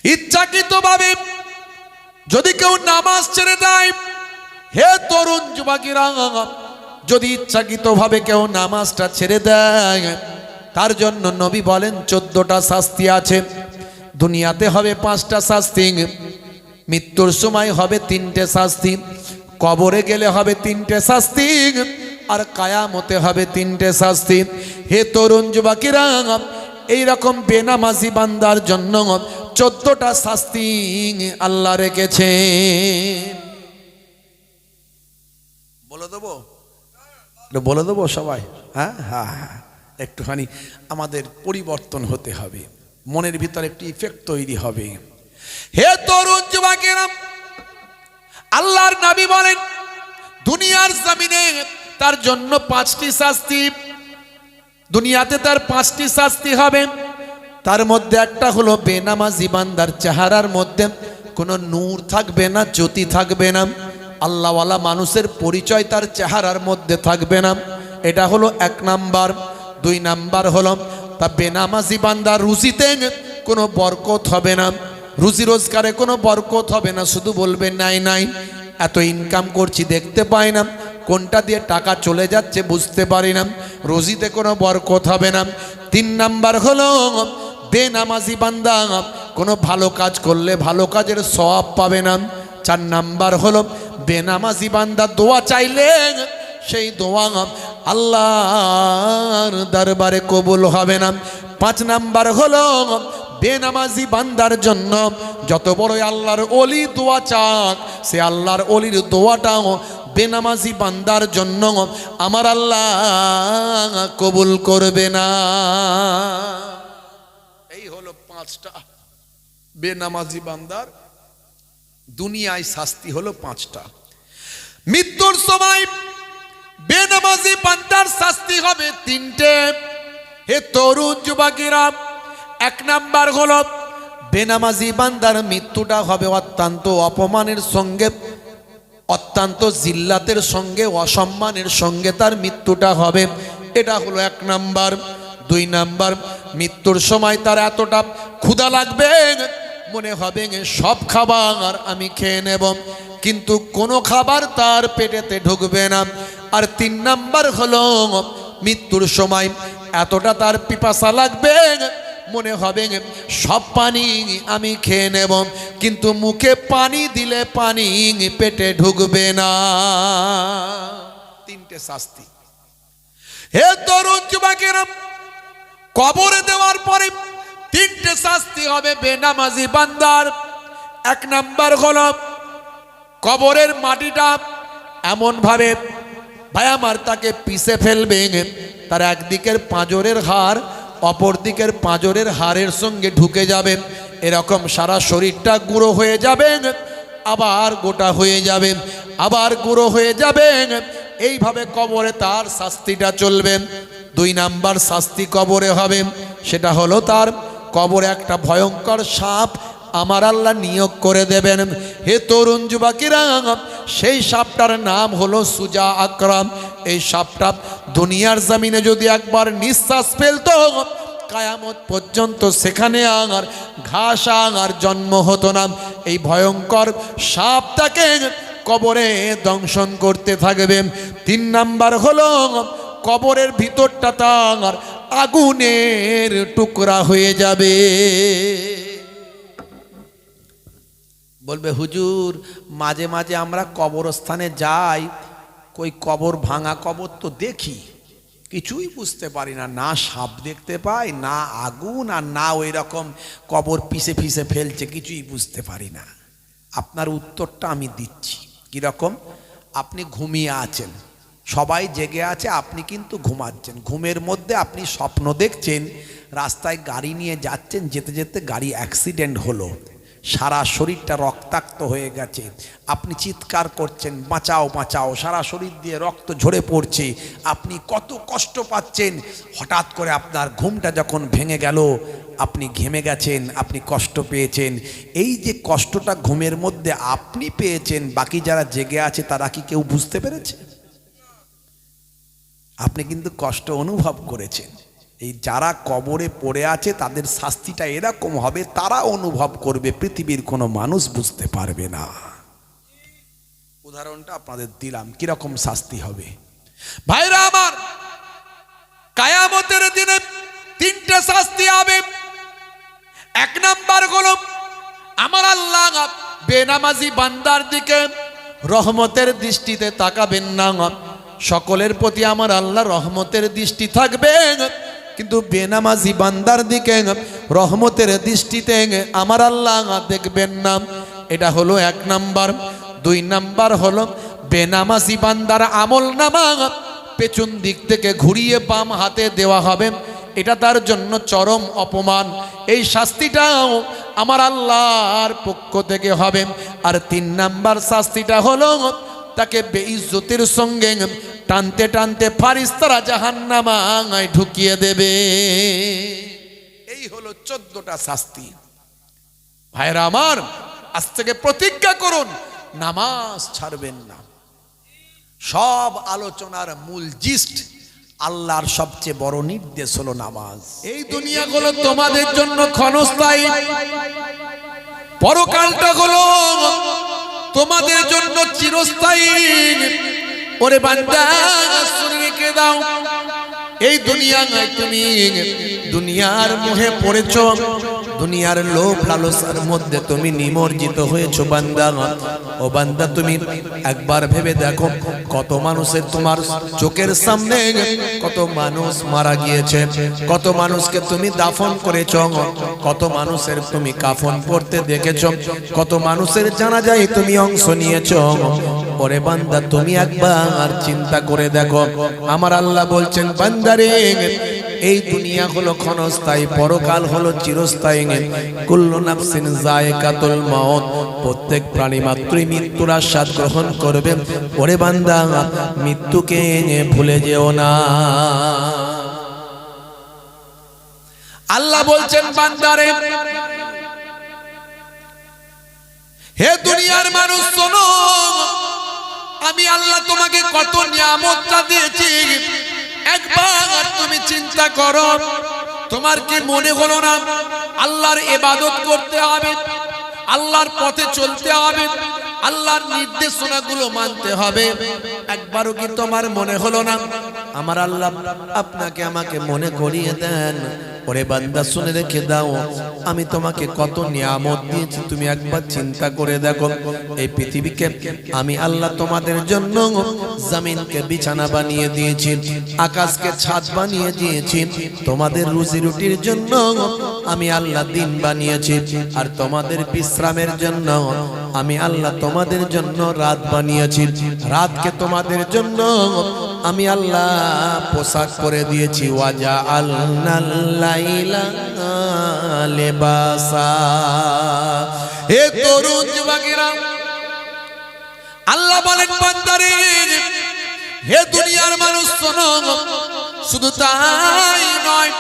ইচ্ছাকৃতভাবে যদি কেউ নামাজ ছেড়ে দেয়, হে তরুণ যুবকেরা, যদি ইচ্ছাকৃতভাবে কেউ নামাজটা ছেড়ে দেয়, তার জন্য নবী বলেন 14টা শাস্তি আছে। দুনিয়াতে হবে 5টা শাস্তি, মৃত্যুর সময় হবে 3টে শাস্তি, কবরে গেলে হবে 3টে শাস্তি, আর কায়ামতে হবে 3টে শাস্তি। হে তরুণ যুবকেরা, এইরকম বেনামাজি বান্দার জন্য 14টা শাস্তি আল্লাহ রেখেছে। বলে দেবো সবাই? হ্যাঁ হ্যাঁ হ্যাঁ, একটুখানি আমাদের পরিবর্তন হতে হবে, মনের ভিতরে একটি ইফেক্ট তৈরি হবে। হে তরুণ যুবকেরা, আল্লাহর নবী বলেন দুনিয়ার জমিনে তার জন্য 5টি শাস্তি, দুনিয়াতে তার 5টি শাস্তি হবে। তার মধ্যে একটা হলো বেনামাজি বান্দার চেহারার মধ্যে কোনো নূর থাকবে না, জ্যোতি থাকবে না, আল্লাহওয়ালা মানুষের পরিচয় তার চেহারার মধ্যে থাকবে না। এটা হলো 1 নাম্বার। 2 নাম্বার হলো তা বেনামাজি বান্দার রুজিতে কোনো বরকত হবে না, রুজি রোজগারে কোনো বরকত হবে না, শুধু বলবে নাই নাই, এত ইনকাম করছি দেখতে পাই না, কোনটা দিয়ে টাকা চলে যাচ্ছে বুঝতে পারি না, রুজিতে কোনো বরকত হবে না। 3 নাম্বার হলো বেনামাজি বান্দা কোনো ভালো কাজ করলে ভালো কাজের সওয়াব পাবে না। 4 নাম্বার হলো বেনামাজি বান্দা দোয়া চাইলে সেই দোয়া আল্লাহর দরবারে কবুল হবে না। 5 নাম্বার হলো বেনামাজি বান্দার জন্য যত বড় আল্লাহর ওলি দোয়া চাক, সে আল্লাহর ওলির দোয়াটাও বেনামাজি বান্দার জন্য আমার আল্লাহ কবুল করবে না। এই হলো 5টা বেনামাজি বান্দার দুনিয়ায় শাস্তি হলো 5টা। মৃত্যুর সময় বেনামাজি বান্দার শাস্তি হবে 3টে। হে তরুণ যুবকেরা, 1 নাম্বার হলো বেনামাজি বান্দার মৃত্যুটা হবে অত্যন্ত অপমানের সঙ্গে, অত্যন্ত জিল্লাতের সঙ্গে, অসম্মানের সঙ্গে তার মৃত্যুটা হবে। এটা হলো 1 নাম্বার। 2 নাম্বার, মৃত্যুর সময় তার এতটা ক্ষুধা লাগবে, মনে হবে সব খাবার আমি খেয়ে নেব, কিন্তু কোনো খাবার তার পেটেতে ঢুকবে না। আর 3 নাম্বার হলো মৃত্যুর সময় এতটা তার পিপাসা লাগবে, মনে হবে সব পানি আমি খেয়ে নেব, কিন্তু মুখে পানি দিলে পানি পেটে ঢুকবে না। 3টে শাস্তি। হে তরুণ যুবকেরা, কবরে দেওয়ার পরে 3টে শাস্তি হবে বেনামাজি বান্দার। 1 নাম্বার হলো কবরের মাটিটা এমন ভাবে ভাই আমার তাকে পিষে ফেলবে, তার একদিকের পাঁজরের হাড় অপর দিকের পাঁজরের হাড়ের সঙ্গে ঢুকে যাবে, এরকম সারা শরীরটা গুঁড়ো হয়ে যাবে, আবার গোটা হয়ে যাবে, আবার গুঁড়ো হয়ে যাবে, এইভাবে কবরে তার শাস্তিটা চলবে। 2 নাম্বার শাস্তি কবরে হবে, সেটা হলো তার কবরে একটা ভয়ঙ্কর সাপ আমার আল্লাহ নিয়োগ করে দেবেন। হে তরুণ যুবকেরা, সেই সাপটার নাম হলো সুজা আকরাম। এই সাপটা দুনিয়ার জমিনে যদি একবার নিঃশ্বাস ফেলতো, কায়ামত পর্যন্ত সেখানে আর ঘাস আর জন্ম হতো না। এই ভয়ঙ্কর সাপটাকে কবরে দংশন করতে থাকবে। 3 নাম্বার হলো কবরের ভিতরটা তার আগুনের টুকরা হয়ে যাবে। বলবে হুজুর, মাঝে মাঝে আমরা কবরস্থানে যাই, কই কবর ভাঙা কবর তো দেখি, কিছুই বুঝতে পারি না, না সাপ দেখতে পাই, না আগুন, আর না ওই রকম কবর পিষে পিষে ফেলছে, কিছুই বুঝতে পারি না। আপনার উত্তরটা আমি দিচ্ছি। কীরকম? আপনি ঘুমিয়ে আছেন, সবাই জেগে আছে, আপনি কিন্তু ঘুমাচ্ছেন। ঘুমের মধ্যে আপনি স্বপ্ন দেখছেন, রাস্তায় গাড়ি নিয়ে যাচ্ছেন, যেতে যেতে গাড়ি অ্যাক্সিডেন্ট হলো, সারা শরীরটা রক্তাক্ত হয়ে গেছে, আপনি চিৎকার করছেন বাঁচাও বাঁচাও, সারা শরীর দিয়ে রক্ত ঝরে পড়ছে, আপনি কত কষ্ট পাচ্ছেন। হঠাৎ করে আপনার ঘুমটা যখন ভেঙে গেল, আপনি ঘেমে গেছেন, আপনি কষ্ট পেয়েছেন। এই যে কষ্টটা ঘুমের মধ্যে আপনি পেয়েছেন, বাকি যারা জেগে আছে তারা কি কেউ বুঝতে পেরেছে? আপনি কিন্তু কষ্ট অনুভব করেছেন। এই যারা কবরে পড়ে আছে তাদের শাস্তিটা এরকম হবে, তারা অনুভব করবে, পৃথিবীর কোনো মানুষ বুঝতে পারবে না। উদাহরণটা আপনাদের দিলাম কিরকম শাস্তি হবে। ভাইরা আমার, কিয়ামতের দিনে তিনটে শাস্তি হবে। এক নাম্বার হলো আমার আল্লাহ বেনামাজি বান্দার দিকে রহমতের দৃষ্টিতে তাকাবেন না। সকলের প্রতি আমার আল্লাহ রহমতের দৃষ্টি থাকবে, কিন্তু বেনামাজি বান্দার দিকে রহমতের দৃষ্টিতে আমার আল্লাহ দেখবেন না। এটা হলো এক নাম্বার। দুই নাম্বার হলো বেনামাজি বান্দার আমল নামা পেছন দিক থেকে ঘুরিয়ে বাম হাতে দেওয়া হবে, এটা তার জন্য চরম অপমান। এই শাস্তিটাও আমার আল্লাহর পক্ষ থেকে হবে। আর তিন নাম্বার শাস্তিটা হলো তাকে বেইজ্জতির সঙ্গে টানতে টানতে ফারিস্তারা জাহান্নামায় ঢুকিয়ে দেবে। এই হলো 14টা শাস্তি। ভাইরা আমার, আজ থেকে প্রতিজ্ঞা করুন নামাজ ছাড়বেন না। সব আলোচনার মূল জিস্ট, আল্লাহর সবচেয়ে বড় নির্দেশ হলো নামাজ। এই দুনিয়াগুলো তোমাদের জন্য ক্ষণস্থায়ী, পরকালটা হলো তোমাদের জন্য চিরস্থায়ী। ওরে বান্দা, শুনে রেখে দাও, এই দুনিয়ায় তুমি দুনিয়ার মোহে পড়েছ, দুনিয়ার লোভ লালসার মধ্যে তুমি নিমজ্জিত হয়েছো বান্দা। ও বান্দা, তুমি একবার ভেবে দেখো কত মানুষের তোমার চোখের সামনে কত মানুষ মারা গিয়েছে, কত মানুষকে তুমি দাফন করেছ, কত মানুষের তুমি কাফন পড়তে দেখেছ, কত মানুষের জানাজায় তুমি অংশ নিয়েছ। ওরে বান্দা, তুমি একবার চিন্তা করে দেখো। আমার আল্লাহ বলছেন, বান্দারে, এই দুনিয়া হলো ক্ষণস্থায়ী, পরকাল হলো চিরস্থায়ী। কুল্লু নাফসিন যায়কাতুল মাউত, প্রত্যেক প্রাণী মাত্রই মৃত্যুর আস্বাদ গ্রহণ করবে। ওরে বান্দা, মৃত্যুকে ভুলে যেও না। আল্লাহ বলছেন, বান্দারে, হে দুনিয়ার মানুষ শোনো, আমি আল্লাহ তোমাকে কত নিয়ামতটা দিয়েছি, একবার তুমি চিন্তা করো। তোমার কি মনে হলো না আল্লাহর ইবাদত করতে হবে, আল্লাহর পথে চলতে হবে, আল্লাহর নির্দেশনাগুলো মানতে হবে? একবারও কি তোমার মনে হলো না? আমার আল্লাহ আপনাকে আমাকে মনে করিয়ে দেন, ওরে বান্দা শুনে রেখে দাও, আমি তোমাকে কত নিয়ামত দিয়েছি, তুমি একবার চিন্তা করে দেখো। এই পৃথিবীকে আমি আল্লাহ তোমাদের জন্য জমিনকে বিছানা বানিয়ে দিয়েছি, আকাশকে ছাদ বানিয়ে দিয়েছি, তোমাদের রুজি রুটির জন্য আমি আল্লাহ দিন বানিয়েছি, আর তোমাদের বিশ্রামের জন্য আমি আল্লাহ তোমাদের জন্য রাত বানিয়েছি, রাতকে তোমাদের জন্য আমি আল্লাহ পোশাক করে দিয়েছি। ওয়াজা আল্লাহ লাইলা লিবাসা। হে তরুণ যুবকেরা, আল্লাহ বলেন, বান্দারে, হে দুনিয়ার মানুষ শোনো, শুধু তাই নয়,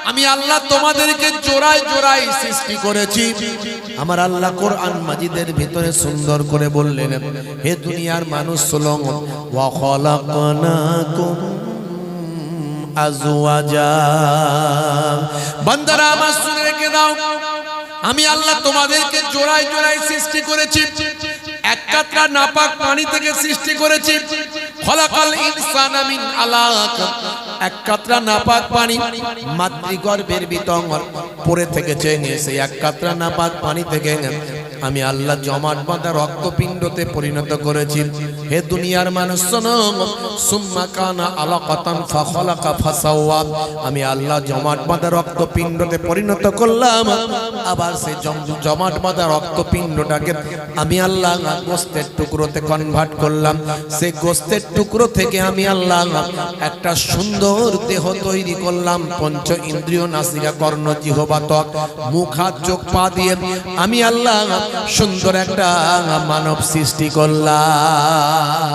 আমি আল্লাহ তোমাদেরকে জোড়ায় জোড়ায় সৃষ্টি করেছি। আমার আল্লাহ কোরআন মাজিদের ভিতরে সুন্দর করে বললেন, হে দুনিয়ার মানুষ শোনো, ওয়া খালাকনাকুম আজওয়াজা। বান্দারা আমার শুনে রেখে দাও, আমি আল্লাহ তোমাদেরকে জোড়ায় জোড়ায় সৃষ্টি করেছি, এক কাতরা নাপাক পানি থেকে সৃষ্টি করেছি। খলাকাল ইনসানা মিন আলাক, এক কাতরা নাপাক পানি মাতৃগর্ভের ভিতর পড়ে থেকেছে, সেই এক কাতরা নাপাক পানি থেকে আমি আল্লাহ জমাট বাঁধা রক্তপিণ্ডতে পরিণত করেছি। হে দুনিয়ার মানুষ শোনো, সুম্মা কানা আলাকাতান ফাখলাকা ফাসাওয়া, আমি আল্লাহ জমাট বাঁধা রক্তপিণ্ডতে পরিণত করলাম, আবার সেই জমাট বাঁধা রক্তপিণ্ডটাকে আমি আল্লাহ গোস্তের টুকরোতে কনভার্ট করলাম, সেই গোস্তের টুকরো থেকে আমি আল্লাহ একটা সুন্দর দেহ তৈরি করলাম। পঞ্চ ইন্দ্রিয় নাসিকা কর্ণ জিহ্বা ত্বক মুখ হাত চোখ পা দিয়ে আমি আল্লাহ সুন্দর একটা মানব সৃষ্টি করলাম।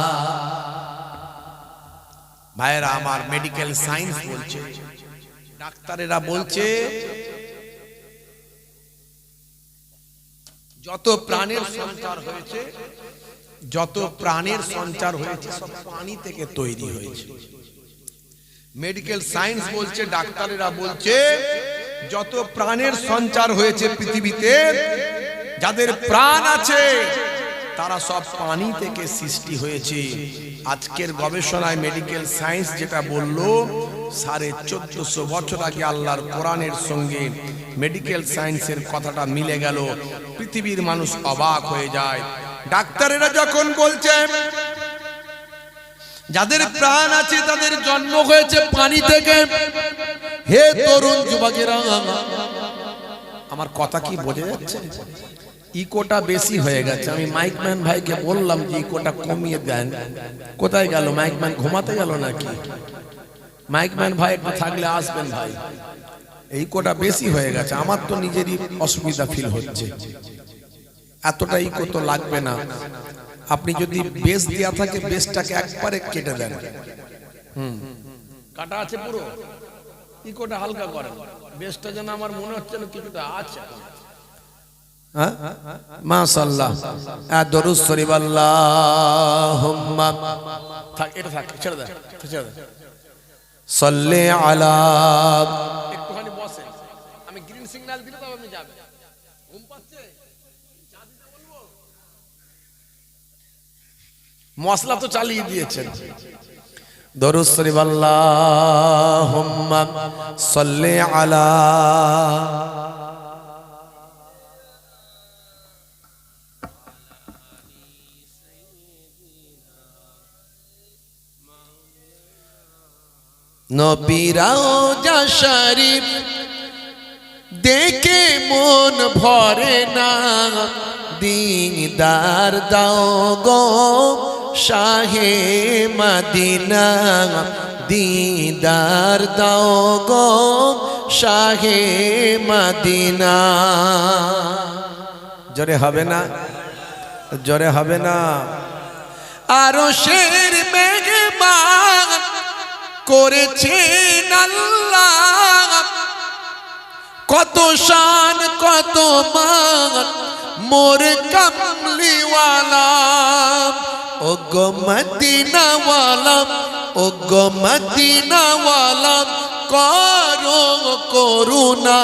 ভাইরা আমার, মেডিকেল সায়েন্স বলছে, ডাক্তারেরা বলছে, যত প্রাণের সঞ্চার হয়েছে, যত প্রাণের সঞ্চার হয়েছে সব পানি থেকে তৈরি হয়েছে। মেডিকেল সায়েন্স বলছে, ডাক্তারেরা বলছে যত প্রাণের সঞ্চার হয়েছে পৃথিবীতে, যাদের প্রাণ আছে তারা সব পানি থেকে সৃষ্টি হয়েছে। আজকের গবেষণায় মেডিকেল সায়েন্স যেটা বলল, 1450 বছর আগে আল্লাহর কোরআনের সঙ্গে মেডিকেল সায়েন্সের কথাটা মিলে গেল। পৃথিবীর মানুষ অবাক হয়ে যায়। ডাক্তারেরা যখন বলছে যাদের প্রাণ আছে তাদের জন্ম হয়েছে পানি থেকে, হে তরুণ যুবকেরা, আমার কথা কি বোঝা যাচ্ছে? ইকোটা বেশি হয়ে গেছে। আমি মাইকম্যান ভাইকে বললাম যে ইকোটা কমিয়ে দেন। কোথায় গেল মাইকম্যান? ঘুমাতে গেল নাকি? মাইকম্যান ভাই একটু থাকলে আসবেন ভাই। এই ইকোটা বেশি হয়ে গেছে, আমার তো নিজেরই অসুবিধা ফিল হচ্ছে। এতটা ইকো তো লাগবে না। আপনি যদি বেস দেয়া থাকে বেসটাকে একবারে কেটে দেন। কাটা আছে পুরো, ইকোটা হালকা করেন। বেসটা যেন আমার মনে হচ্ছে না কিছুটা আছে। মাশাআল্লাহ, দরুদ শরীফ আল্লাহুম্মা থাক, এটা থাক, ছেড়ে দেন, ছেড়ে দেন। সাল্লি আলা, একটুখানি বসেন, আমি গ্রিন সিগন্যাল দিলে তবে আপনি যাবেন। ঘুম পাচ্ছে? চা দিতে বলবো? মশলা তো চালিয়ে দিয়েছেন। দরুদ শরীফ আল্লাহুম্মা সাল্লি আলা নবীরাও যা শরীফ দেখে মন ভরে না, দিদার দাও গো শাহে মদিনা, দিদার দাও গো শাহে মদিনা। জোরে হবে না? জোরে হবে না? আরো শের মেঘমান করেছেন আল্লাহ, কত শান কত মান মোর কামলিওয়ালা। ও গো মদিনাওয়ালা, ও গো মদিনাওয়ালা, করো করুণা,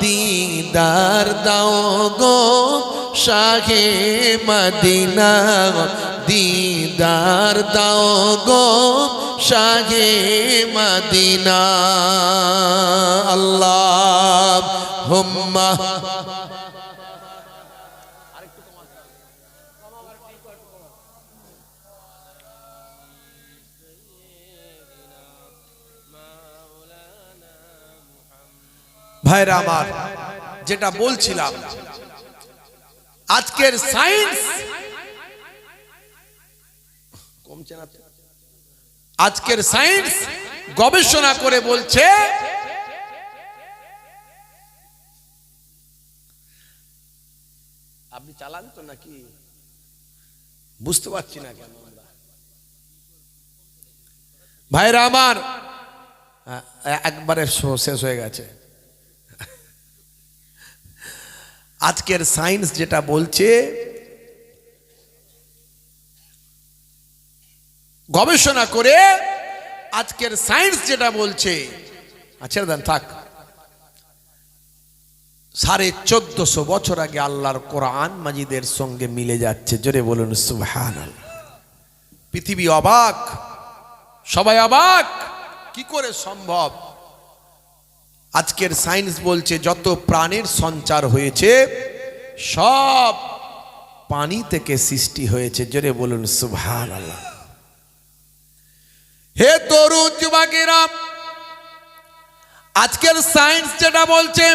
দিদার দাও গো শাহে মদিনা, দিদার দাও গো শাহে মদিনা। আল্লাহুম্মা ভাইরা আমার, যেটা বলছিলাম আজকের সায়েন্স কমছে না। আজকের সায়েন্স গবেষণা করে বলছে আপনি চালান তো নাকি বুঝতে পারছি না কেন আমরা। ভাইরা আমার, একবারে শেষ হয়ে গেছে। আজকের সায়েন্স যেটা বলছে, গবেষণা করে আজকের সায়েন্স যেটা বলছে, আচ্ছা দেন থাক, 1450 বছর আগে আল্লাহর কোরআন মাজিদের সঙ্গে মিলে যাচ্ছে। জোরে বলুন সুবহানাল্লাহ। পৃথিবী অবাক, সবাই অবাক, কি করে সম্ভব? আজকের সায়েন্স বলছে যত প্রাণের সঞ্চার হয়েছে সব পানি থেকে সৃষ্টি হয়েছে। জোরে বলুন সুবহানাল্লাহ। হে তরুণ যুবকেরা, আজকের সায়েন্স যেটা বলছে,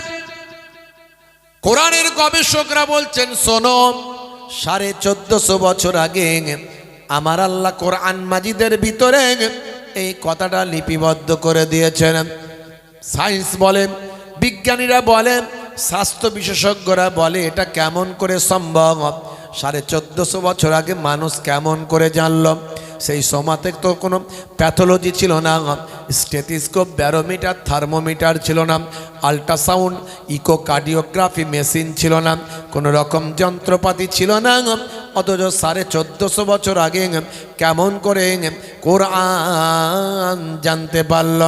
কোরআনের গবেষকরা বলছেন শোনো, 1450 বছর আগে আমার আল্লাহ কোরআন মাজিদের ভিতরে এই কথাটা লিপিবদ্ধ করে দিয়েছেন। সায়েন্স বলেন, বিজ্ঞানীরা বলেন, স্বাস্থ্য বিশেষজ্ঞরা বলে এটা কেমন করে সম্ভব? 1450 বছর আগে মানুষ কেমন করে জানলো? সেই সময়তে তো কোনো প্যাথোলজি ছিল না, স্টেথিস্কোপ, ব্যারোমিটার, থার্মোমিটার ছিল না। আল্ট্রাসাউন্ড ইকোকার্ডিওগ্রাফি মেশিন ছিল না, কোনো রকম যন্ত্রপাতি ছিল না। অথচ 1450 বছর আগে কেমন করে কোরআন জানতে পারল?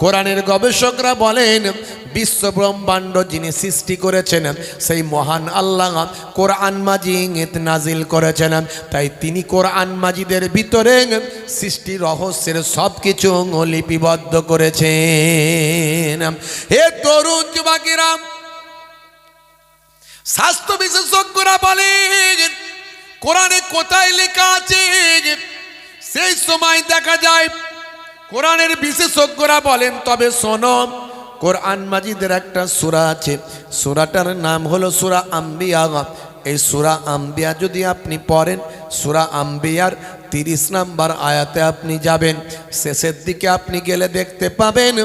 কোরআনের গবেষকরা বলেন বিশ্ব ব্রহ্মাণ্ড যিনি সৃষ্টি করেছেন সেই মহান আল্লাহ কোরআন মাজিদ নাজিল করেছেন। তাই তিনি কোরআন মাজিদের ভিতরে সৃষ্টি রহস্যের সব কিছু লিপিবদ্ধ করেছেন। হে তরুণ যুবকেরা, স্বাস্থ্য বিশেষজ্ঞরা বলেন কোরআনে কোথায় লেখা আছে সেই সময় দেখা যায় কোরআনের বিশেষজ্ঞরা বলেন তবে শোনো, কোরআন মাজিদের একটা সূরা আছে, সূরাটার নাম হলো সূরা আম্বিয়া। এই সূরা আম্বিয়া যদি আপনি পড়েন, সূরা আম্বিয়ার 30 নম্বর আয়াতে আপনি যাবেন, শেষের দিকে আপনি গেলে দেখতে পাবেন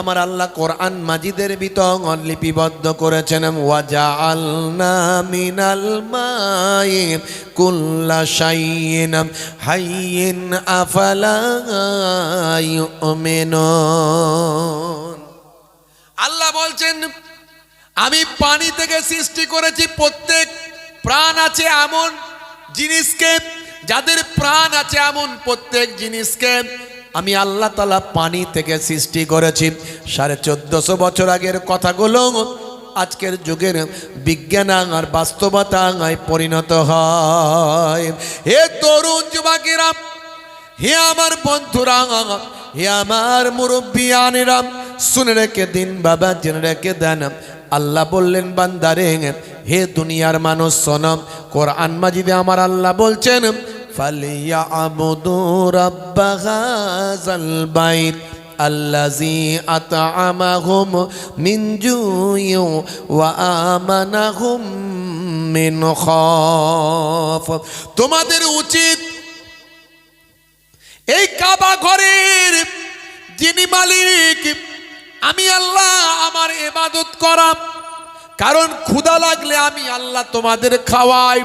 আমার আল্লাহ কোরআন মাজিদের ভিতর লিপিবদ্ধ করেছেন ওয়াজআলনা মিনাল মাই কুল্লা শাইইন হাইয়িন আফালা ইউমিনুন। আল্লাহ বলছেন আমি পানি থেকে সৃষ্টি করেছি প্রত্যেক প্রাণ আছে এমন জিনিসকে, যাদের প্রাণ আছে এমন প্রত্যেক জিনিসকে আমি আল্লাহ তাআলা পানি থেকে সৃষ্টি করেছি। 1450 বছর আগের কথাগুলো আজকের যুগের বিজ্ঞান আর বাস্তবতায় পরিণত হয়। হে তরুণ যুবকেরা, হে আমার বন্ধুরা, হে আমার মুরব্বিয়ানেরা, শুনে রেখে দিন বাবা, জেনে রেখে দেন। আল্লাহ বললেন বান্দারে, হে দুনিয়ার মানুষ শোনো, কোরআন মাজিদে আমার আল্লাহ বলছেন ফালিয়াবুদু রাব্ব হাযাল বাইত আল্লাযী আত'আমাহুম মিন জুইন ওয়া আমানাহুম মিন খাউফ। তোমাদের উচিত এই কাবা ঘরের যিনি মালিক আমি আল্লাহ আমার ইবাদত করা, কারণ ক্ষুধা লাগলে আমি আল্লাহ তোমাদের খাওয়াই,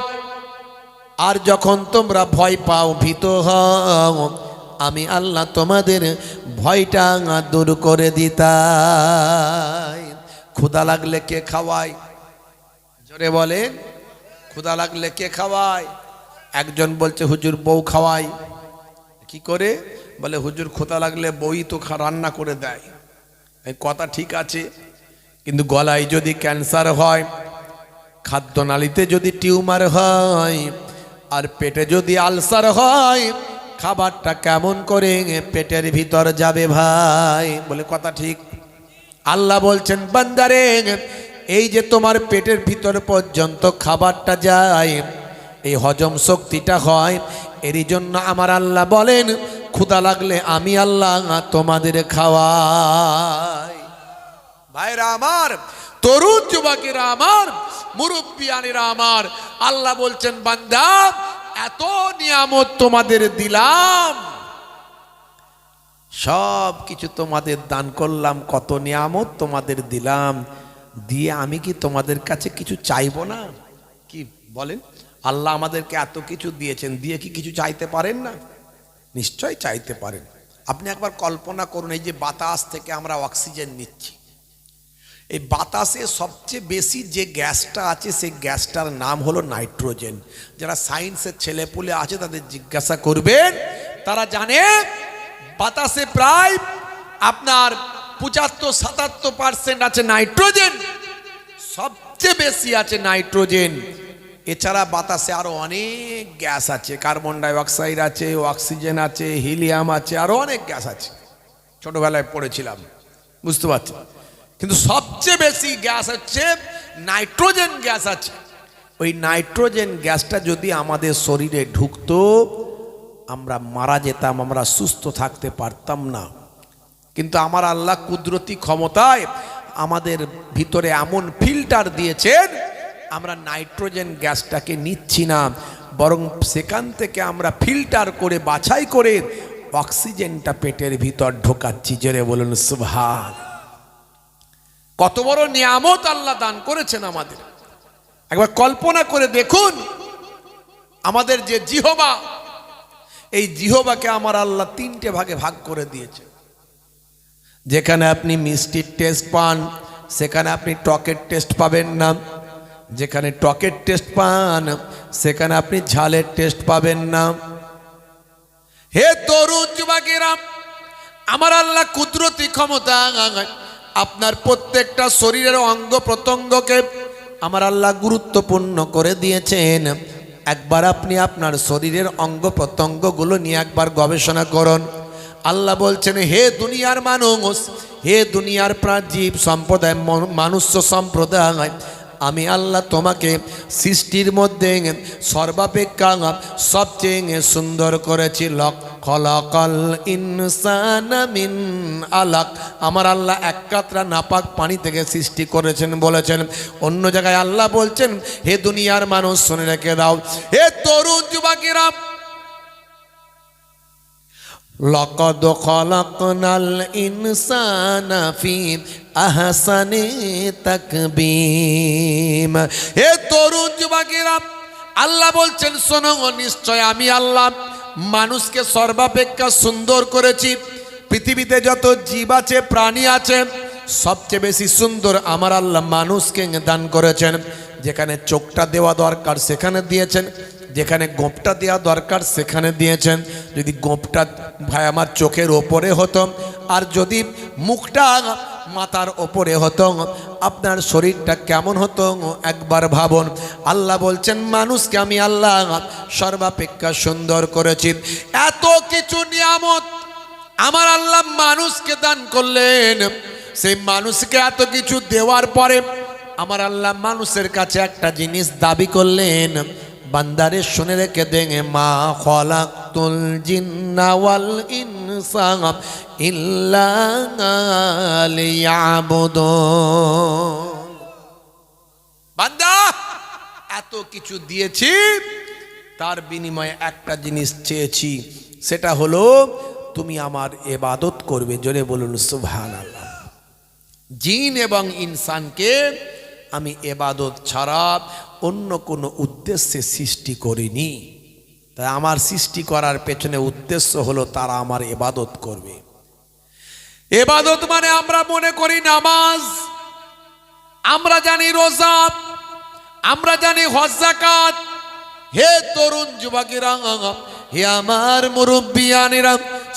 আর যখন তোমরা ভয় পাও ভীত হও আমি আল্লাহ তোমাদের ভয়টা দূর করে দিতাই। ক্ষুধা লাগলে কে খাওয়ায়? জোরে বলেন, ক্ষুধা লাগলে কে খাওয়ায়? একজন বলছে হুজুর বউ খাওয়াই। কি করে? বলে হুজুর ক্ষুধা লাগলে বউই তো রান্না করে দেয়। এই কথা ঠিক আছে, কিন্তু গলায় যদি ক্যান্সার হয়, খাদ্যনালীতে যদি টিউমার হয়, আর পেটে যদি আলসার হয়, খাবারটা কেমন করে পেটের ভিতর যাবে ভাই? বলে কথা ঠিক। আল্লাহ বলছেন বান্দারে, এই যে তোমার পেটের ভিতর পর্যন্ত খাবারটা যায়, এই হজম শক্তিটা হয়, এরই জন্য আমার আল্লাহ বলেন ক্ষুধা লাগলে আমি আল্লাহ তোমাদের খাওয়াই। ভাইরা আমার, তরুণ যুবকেরা আমার, মুরব্বিয়ানেরা আমার, আল্লাহ বলছেন বান্দা এত নিয়ামত তোমাদের দিলাম, সব কিছু তোমাদের দান করলাম, কত নিয়ামত তোমাদের দিলাম, দিয়ে আমি কি তোমাদের কাছে কিছু চাইবো না? কি বলেন? আল্লাহ আমাদেরকে এত কিছু দিয়েছেন, দিয়ে কি কিছু চাইতে পারেন না? নিশ্চয় চাইতে পারেন। আপনি একবার কল্পনা করুন, এই যে বাতাস থেকে আমরা অক্সিজেন নিচ্ছি, এই বাতাসে সবচেয়ে বেশি যে গ্যাসটা আছে সেই গ্যাসটার নাম হলো নাইট্রোজেন। যারা সায়েন্সের ছেলেপুলে আছে তাদের জিজ্ঞাসা করবেন, তারা জানে বাতাসে প্রায় আপনার 75-77% আছে নাইট্রোজেন, সবচেয়ে বেশি আছে নাইট্রোজেন। এছাড়া বাতাসে আরো অনেক গ্যাস আছে, কার্বন ডাই অক্সাইড আছে, অক্সিজেন আছে, হিলিয়াম আছে, আরো অনেক গ্যাস আছে, ছোটবেলায় পড়েছিলাম, বুঝতে পারছি। কিন্তু সবচেয়ে বেশি গ্যাস হচ্ছে নাইট্রোজেন গ্যাস আছে। ওই নাইট্রোজেন গ্যাসটা যদি আমাদের শরীরে ঢুকতো আমরা মারা যেতাম, আমরা সুস্থ থাকতে পারতাম না। কিন্তু আমার আল্লাহ কুদরতি ক্ষমতায় আমাদের ভিতরে এমন ফিল্টার দিয়েছেন, আমরা নাইট্রোজেন গ্যাসটাকে নিচ্ছি না, বরং সেখান থেকে আমরা ফিল্টার করে বাছাই করে অক্সিজেনটা পেটের ভিতর ঢোকাচ্ছি। জোরে বলুন সুবহান। কত বড় নিয়ামত আল্লাহ দান করেছেন আমাদের। একবার কল্পনা করে দেখুন, আমাদের যে জিহবা, এই জিহবাকে আমার আল্লাহ 3টে ভাগে ভাগ করে দিয়েছে। যেখানে আপনি মিষ্টির টেস্ট পান সেখানে আপনি টকের টেস্ট পাবেন না, যেখানে টকের টেস্ট পান সেখানে আপনি ঝালের টেস্ট পাবেন না। হে তরুণ যুবকেরা, আমার আল্লাহ কুদরতি ক্ষমতা আপনার প্রত্যেকটা শরীরের অঙ্গ প্রত্যঙ্গকে আমার আল্লাহ গুরুত্বপূর্ণ করে দিয়েছেন। একবার আপনি আপনার শরীরের অঙ্গ প্রত্যঙ্গগুলো নিয়ে একবার গবেষণা করুন। আল্লাহ বলছেন, হে দুনিয়ার মানুষ, হে দুনিয়ার প্রাণজীব সম্প্রদায়, মানুষ্য সম্প্রদায়, আমি আল্লাহ তোমাকে সৃষ্টির মধ্যে সর্বাপেক্ষা সবচেয়ে সুন্দর করেছি। খলাকাল ইনসানা মিন আলাক, আমার আল্লাহ এক কাতরা নাপাক পানি থেকে সৃষ্টি করেছেন বলেছেন। অন্য জায়গায় আল্লাহ বলছেন, হে দুনিয়ার মানুষ শুনে রেখে দাও, হে তরুণ যুবকেরা, লাকাদ খালাকনাল ইনসানা ফি আহসানি তাকবীম। হে তরুণ যুবকেরা, আল্লাহ বলছেন শোনো, নিশ্চয় আমি আল্লাহ মানুষকে সর্বাপেক্ষা সুন্দর করেছি। পৃথিবীতে যত জীব আছে, প্রাণী আছে, সবচেয়ে বেশি সুন্দর আমার আল্লাহ মানুষকে দান করেছেন। যেখানে চোখটা দেওয়া দরকার সেখানে দিয়েছেন, যেখানে গোঁপটা দেওয়া দরকার সেখানে দিয়েছেন। যদি গোঁপটা ভাই আমার চোখের ওপরে হতো, আর যদি মুখটা মাথার ওপরে হতো, আপনার শরীরটা কেমন হতো একবার ভাবুন। আল্লাহ বলছেন, মানুষকে আমি আল্লাহ সর্বাপেক্ষা সুন্দর করেছি। এত কিছু নিয়ামত আমার আল্লাহ মানুষকে দান করলেন। সেই মানুষকে এত কিছু দেওয়ার পরে আমার আল্লাহ মানুষের কাছে একটা জিনিস দাবি করলেন, বান্দারে শুনে রেখে দেন, মা খলাকতুল জিন্না ওয়াল ইনসা ইল্লা লিয়াবুদুন। বান্দা, এত কিছু দিয়েছি, তার বিনিময়ে একটা জিনিস চেয়েছি, সেটা হলো তুমি আমার ইবাদত করবে। জোরে বলুন সুবহানাল্লাহ। জিন এবং ইনসানকে আমি ইবাদত ছাড়া অন্য কোনো উদ্দেশ্যে সৃষ্টি করিনি। তাই আমার সৃষ্টি করার পেছনে উদ্দেশ্য হলো তারা আমার ইবাদত করবে। ইবাদত মানে আমরা মনে করি নামাজ, আমরা জানি রোজা, আমরা জানি হজ যাকাত। হে তরুণ যুবকেরা, হে আমার মুরব্বিয়ানেরা,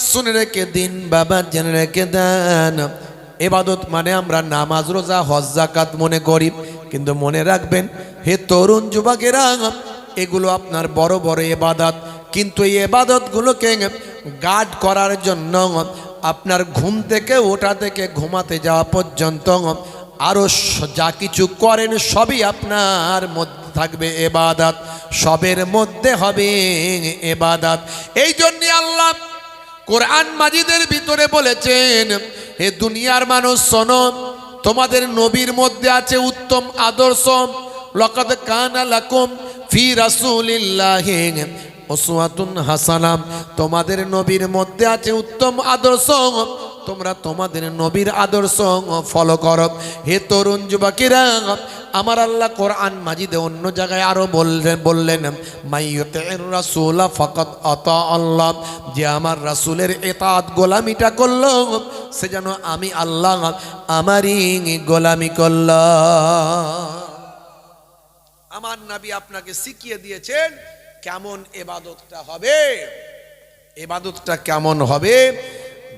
শুনে রেখে দিন বাবা, জেনে রেখে দেন, ইবাদত মানে আমরা নামাজ, রোজা, হজ যাকাত মনে করি। কিন্তু মনে রাখবেন হে তরুণ যুবকেরা, এগুলো আপনার বড় বড় ইবাদত, কিন্তু এই ইবাদতগুলোকে গার্ড করার জন্য আপনার ঘুম থেকে ওঠা থেকে ঘুমাতে যাওয়া পর্যন্ত আরও যা কিছু করেন সবই আপনার মধ্যে থাকবে ইবাদত, সবের মধ্যে হবে ইবাদত। এই জন্য আল্লাহ কোরআন মাজিদের ভিতরে বলেছেন, হে দুনিয়ার মানুষ শোনো, তোমাদের নবীর মধ্যে আছে উত্তম আদর্শ। লাকাদ কানা লাকুম ফি রাসূলিল্লাহি উসওয়াতুন হাসানা, তোমাদের নবীর মধ্যে আছে উত্তম আদর্শ, তোমরা তোমাদের নবীর আদর্শ ফলো করো। হে তরুণ যুবকেরা, আমার আল্লাহ কোরআন মাজিদে অন্য জায়গায় আরো বললেন মাইয়ুতির রাসূল ফাকাদ আতা আল্লাহ, যে আমার রাসূলের ইতাআত গোলামিটা করলো সে যেন আমি আল্লাহ আমারই গোলামি করল। আমার নবী আপনাকে শিখিয়ে দিয়েছেন কেমন ইবাদতটা হবে। ইবাদতটা কেমন হবে?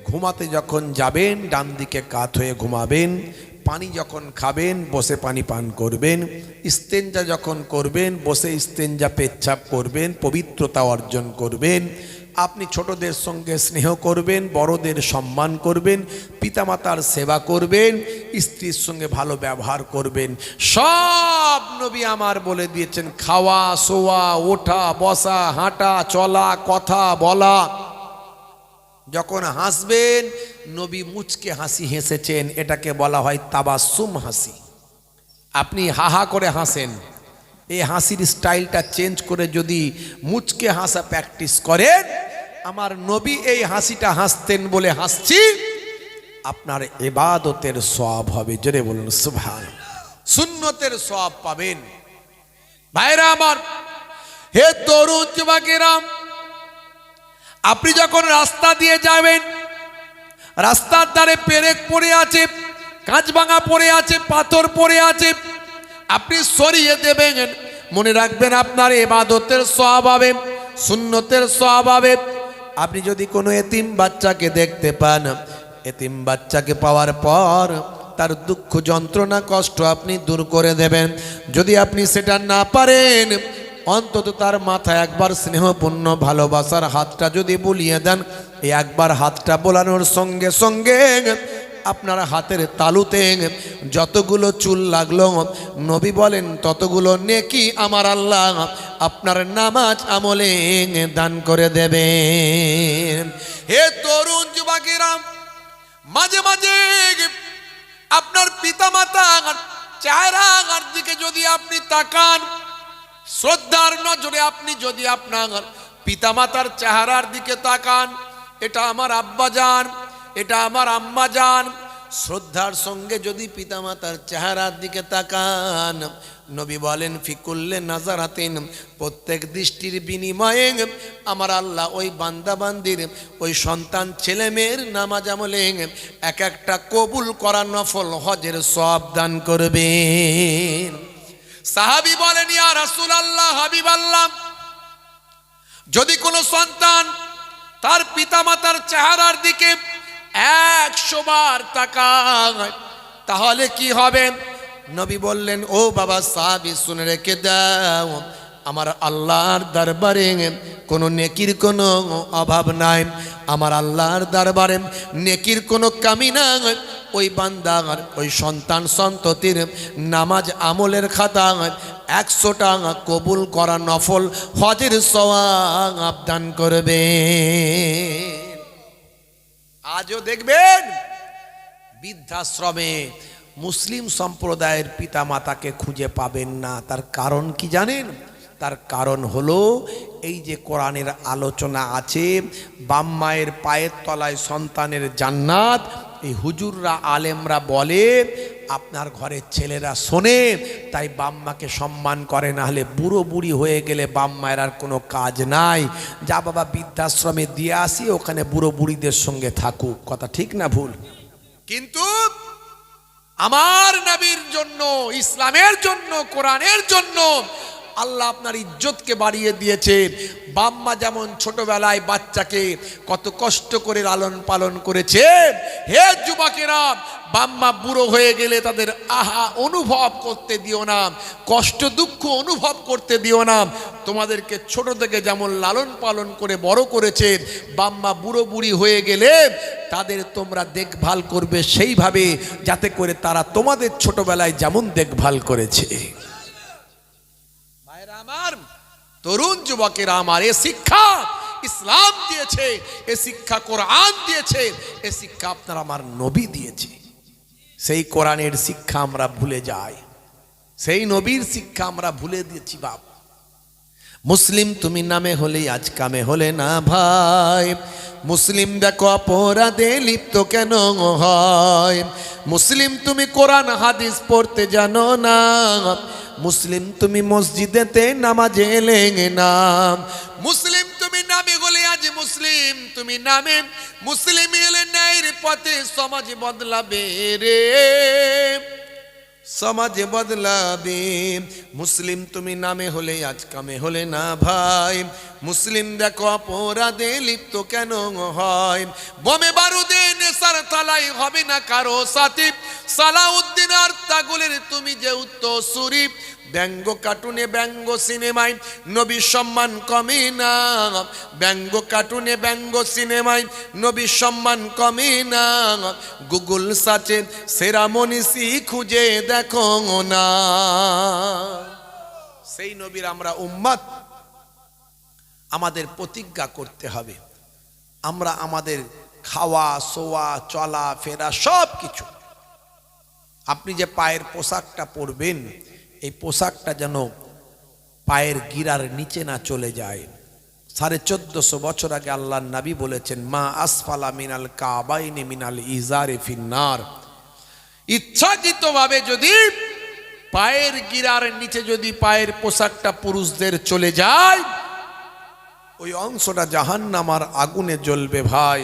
ঘুমাতে যখন যাবেন ডান দিকে কাত হয়ে ঘুমাবেন, পানি যখন খাবেন বসে পানি পান করবেন, ইস্তেঞ্জা যখন করবেন বসে ইস্তেঞ্জা পেচ্ছাপ করবেন, পবিত্রতা অর্জন করবেন। আপনি ছোটদের সঙ্গে স্নেহ করবেন, বড়দের সম্মান করবেন, পিতামাতার সেবা করবেন, স্ত্রীর সঙ্গে ভালো ব্যবহার করবেন। সব নবী আমার বলে দিয়েছেন, খাওয়া, শোয়া, ওঠা, বসা, হাঁটা, চলা, কথা বলা। যখন হাসবেন নবী মুচকে হাসি হেসেছেন, এটাকে বলা হয় তাবাসসুম হাসি। আপনি হাহা করে হাসেন, এই হাসির স্টাইলটা চেঞ্জ করে যদি মুচকে হাসা প্র্যাকটিস করেন, আমার নবী এই হাসিটা হাসতেন বলে হাসছি, আপনার ইবাদতের সওয়াব হবে। জোরে বলুন সুবহানাল্লাহ। সুন্নতের সওয়াব পাবেন। ভাইরা আমার, হে তরুণ যুবকেরা, আপনি যখন রাস্তা দিয়ে যাবেন, রাস্তার ধারে পেরেক পড়ে আছে, কাঁচ ভাঙা পড়ে আছে, পাথর পড়ে আছে, আপনি সরিয়ে দেবেন। মনে রাখবেন আপনার ইবাদতের সওয়াব হবে, সুন্নতের সওয়াব হবে। আপনি যদি কোনো এতিম বাচ্চাকে দেখতে পান, এতিম বাচ্চাকে পাওয়ার পর তার দুঃখ যন্ত্রণা কষ্ট আপনি দূর করে দেবেন। যদি আপনি সেটা না পারেন, অন্তত তার মাথায় একবার স্নেহপূর্ণ ভালোবাসার হাতটা যদি বুলিয়ে দেন, এই একবার হাতটা বোলানোর সঙ্গে সঙ্গে আপনার হাতের তালুতে যতগুলো চুল লাগলো, নবী বলেন ততগুলো নেকি আমার আল্লাহ আপনার নামাজ আমলে দান করে দেবেন। হে তরুণ যুবকেরা, মাঝে মাঝে আপনার পিতামাতার চেহারার দিকে যদি আপনি তাকান, শ্রদ্ধার নজরে আপনি যদি আপনার পিতামাতার চেহারার দিকে তাকান, এটা আমার আব্বা জান, এটা আমার আম্মা জান, শ্রদ্ধার সঙ্গে যদি পিতামাতার চেহারার দিকে তাকান, নবী বলেন ফিকুল্লে নাজারাতিন, প্রত্যেক দৃষ্টির বিনিময়ে আমার আল্লাহ ওই বান্দা বান্দির, ওই সন্তান ছেলে মেয়ের নামাজ আমলে এক একটা কবুল করা নফল হজের সওয়াব দান করবেন। সাহাবী বলেন, ইয়া রাসূলুল্লাহ, হাবিবাল্লাহ, যদি কোনো সন্তান তার পিতামাতার চেহারার দিকে 100 বার তাকায় তাহলে কি হবে? নবী বললেন, ও বাবা সাহাবী শুনে রেখে দাও, আমার আল্লাহর দরবারে কোনো নেকির কোনো অভাব নাই, আমার আল্লাহর দরবারে নেকির কোনো কমি নাই। ওই বান্দার, ওই সন্তান সন্ততির নামাজ আমলের খাতা 100 টাকা কবুল করা নফল হজের সওয়াব দান করবে। আজও দেখবেন বৃদ্ধাশ্রমে মুসলিম সম্প্রদায়ের পিতামাতাকে খুঁজে পাবেন না। তার কারণ কি জানেন? তার কারণ হলো এই যে কোরআনের আলোচনা আছে, বাম মায়ের পায়ের তলায় সন্তানের জান্নাত, এই হুজুররা আলেমরা বলে, আপনার ঘরের ছেলেরা শোনে, তাই বাম্মাকে সম্মান করে। না হলে বুড়ো বুড়ি হয়ে গেলে বাম্মায়ের আর কোনো কাজ নাই, যা বাবা বৃদ্ধাশ্রমে দিয়ে আসি, ওখানে বুড়ো বুড়িদের সঙ্গে থাকুক। কথা ঠিক না ভুল? কিন্তু আমার নবীর জন্য, ইসলামের জন্য, কোরআনের জন্য আল্লাহ আপনার ইজ্জতকে বাড়িয়ে দিয়েছে। বাম্মা যেমন ছোটবেলায় বাচ্চাকে কত কষ্ট করে লালন পালন করেছে, হে যুবকেরা, বাম্মা বুড়ো হয়ে গেলে তাদের আহা অনুভব করতে দিও না, কষ্ট দুঃখ অনুভব করতে দিও না। তোমাদেরকে ছোট থেকে যেমন লালন পালন করে বড় করেছে, বাম্মা বুড়ো বুড়ি হয়ে গেলে তাদের তোমরা দেখভাল করবে সেইভাবে, যাতে করে তারা তোমাদের ছোটবেলায় যেমন দেখভাল করেছে। আমার তরুণ যুবকেরা, আমার এ শিক্ষা ইসলাম দিয়েছে, এ শিক্ষা কোরআন দিয়েছে, এ শিক্ষা আপনার আমার নবী দিয়েছে। সেই কোরআনের শিক্ষা আমরা ভুলে যাই, সেই নবীর শিক্ষা আমরা ভুলে দিয়েছি। বাপ মুসলিম তুমি নামে হলে আজ কামে হলে না ভাই, মুসলিম দেখো অপরাধে লিপ্ত কেন হয়, মুসলিম তুমি কোরআন হাদিস পড়তে জানো না, মুসলিম তুমি মসজিদেতে নামাজে এলে না, মুসলিম তুমি নামে হলে আজ মুসলিম তুমি নামে, মুসলিম এলে ন্যায়ের পথে সমাজ বদলাবে রে, সমাজ বদলাবে। মুসলিম তুমি নামে হলে আজ কামে হলে না ভাই, মুসলিম দেখো অপরাধে লিপ্ত কেন হয়, বোমে বারুদে নেশার তালাই হবে না কারো সাথে, সালাউদ্দিন আর তাগুলের তুমি যে উত্তরসূরি, ব্যঙ্গ কার্টুনে ব্যঙ্গ সিনেমায় নবীর সম্মান কমে না, ব্যঙ্গ কার্টুনে ব্যঙ্গ সিনেমায় নবীর সম্মান কমে না, গুগল সার্চে সেরা মনীষী খুঁজে দেখো না। সেই নবীর আমরা উম্মত, আমাদের প্রতিজ্ঞা করতে হবে, আমরা আমাদের খাওয়া শোয়া চলা ফেরা সব কিছু, আপনি যে পায়ের পোশাকটা পরবেন, এই পোশাকটা যেন পায়ের গিরার নিচে না চলে যায়। 1450 বছর আগে আল্লাহর নবী বলেছেন, মা আসফালা মিনাল কাবাইনি মিনাল ইজারে ফিন্নার। ইচ্ছাকৃতভাবে যদি পায়ের গিরার নিচে যদি পায়ের পোশাকটা পুরুষদের চলে যায়, ওই অংশটা জাহান্নামার আগুনে জ্বলবে ভাই।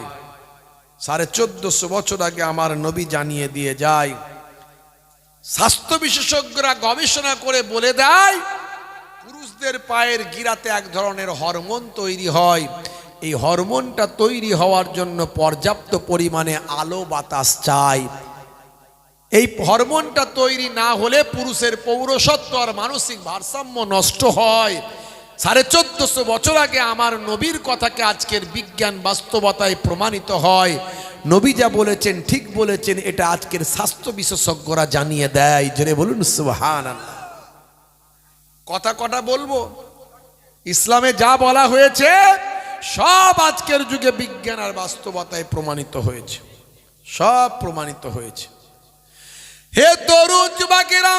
1450 বছর আগে আমার নবী জানিয়ে দিয়ে যায়। স্বাস্থ্য বিশেষজ্ঞরা গবেষণা করে বলে দেয় পুরুষদের পায়ের গিরাতে এক ধরনের হরমোন তৈরি হয়। এই হরমোনটা তৈরি হওয়ার জন্য পর্যাপ্ত পরিমাণে আলো বাতাস চাই। এই হরমোনটা তৈরি না হলে পুরুষের পৌরসত্ব আর মানসিক ভারসাম্য নষ্ট হয়। 1450 বছর আগে আমার নবীর কথাকে আজকের বিজ্ঞান বাস্তবতায় প্রমাণিত হয়। নবী যা বলেছেন ঠিক বলেছেন, এটা আজকের স্বাস্থ্য বিশেষজ্ঞরা জানিয়ে দেয়। জেনে বলুন সুবহানাল্লাহ। কথা কটা বলবো, ইসলামে যা বলা হয়েছে সব আজকের যুগে বিজ্ঞান আর বাস্তবতায় প্রমাণিত হয়েছে, সব প্রমাণিত হয়েছে। হে তরুণ যুবকেরা,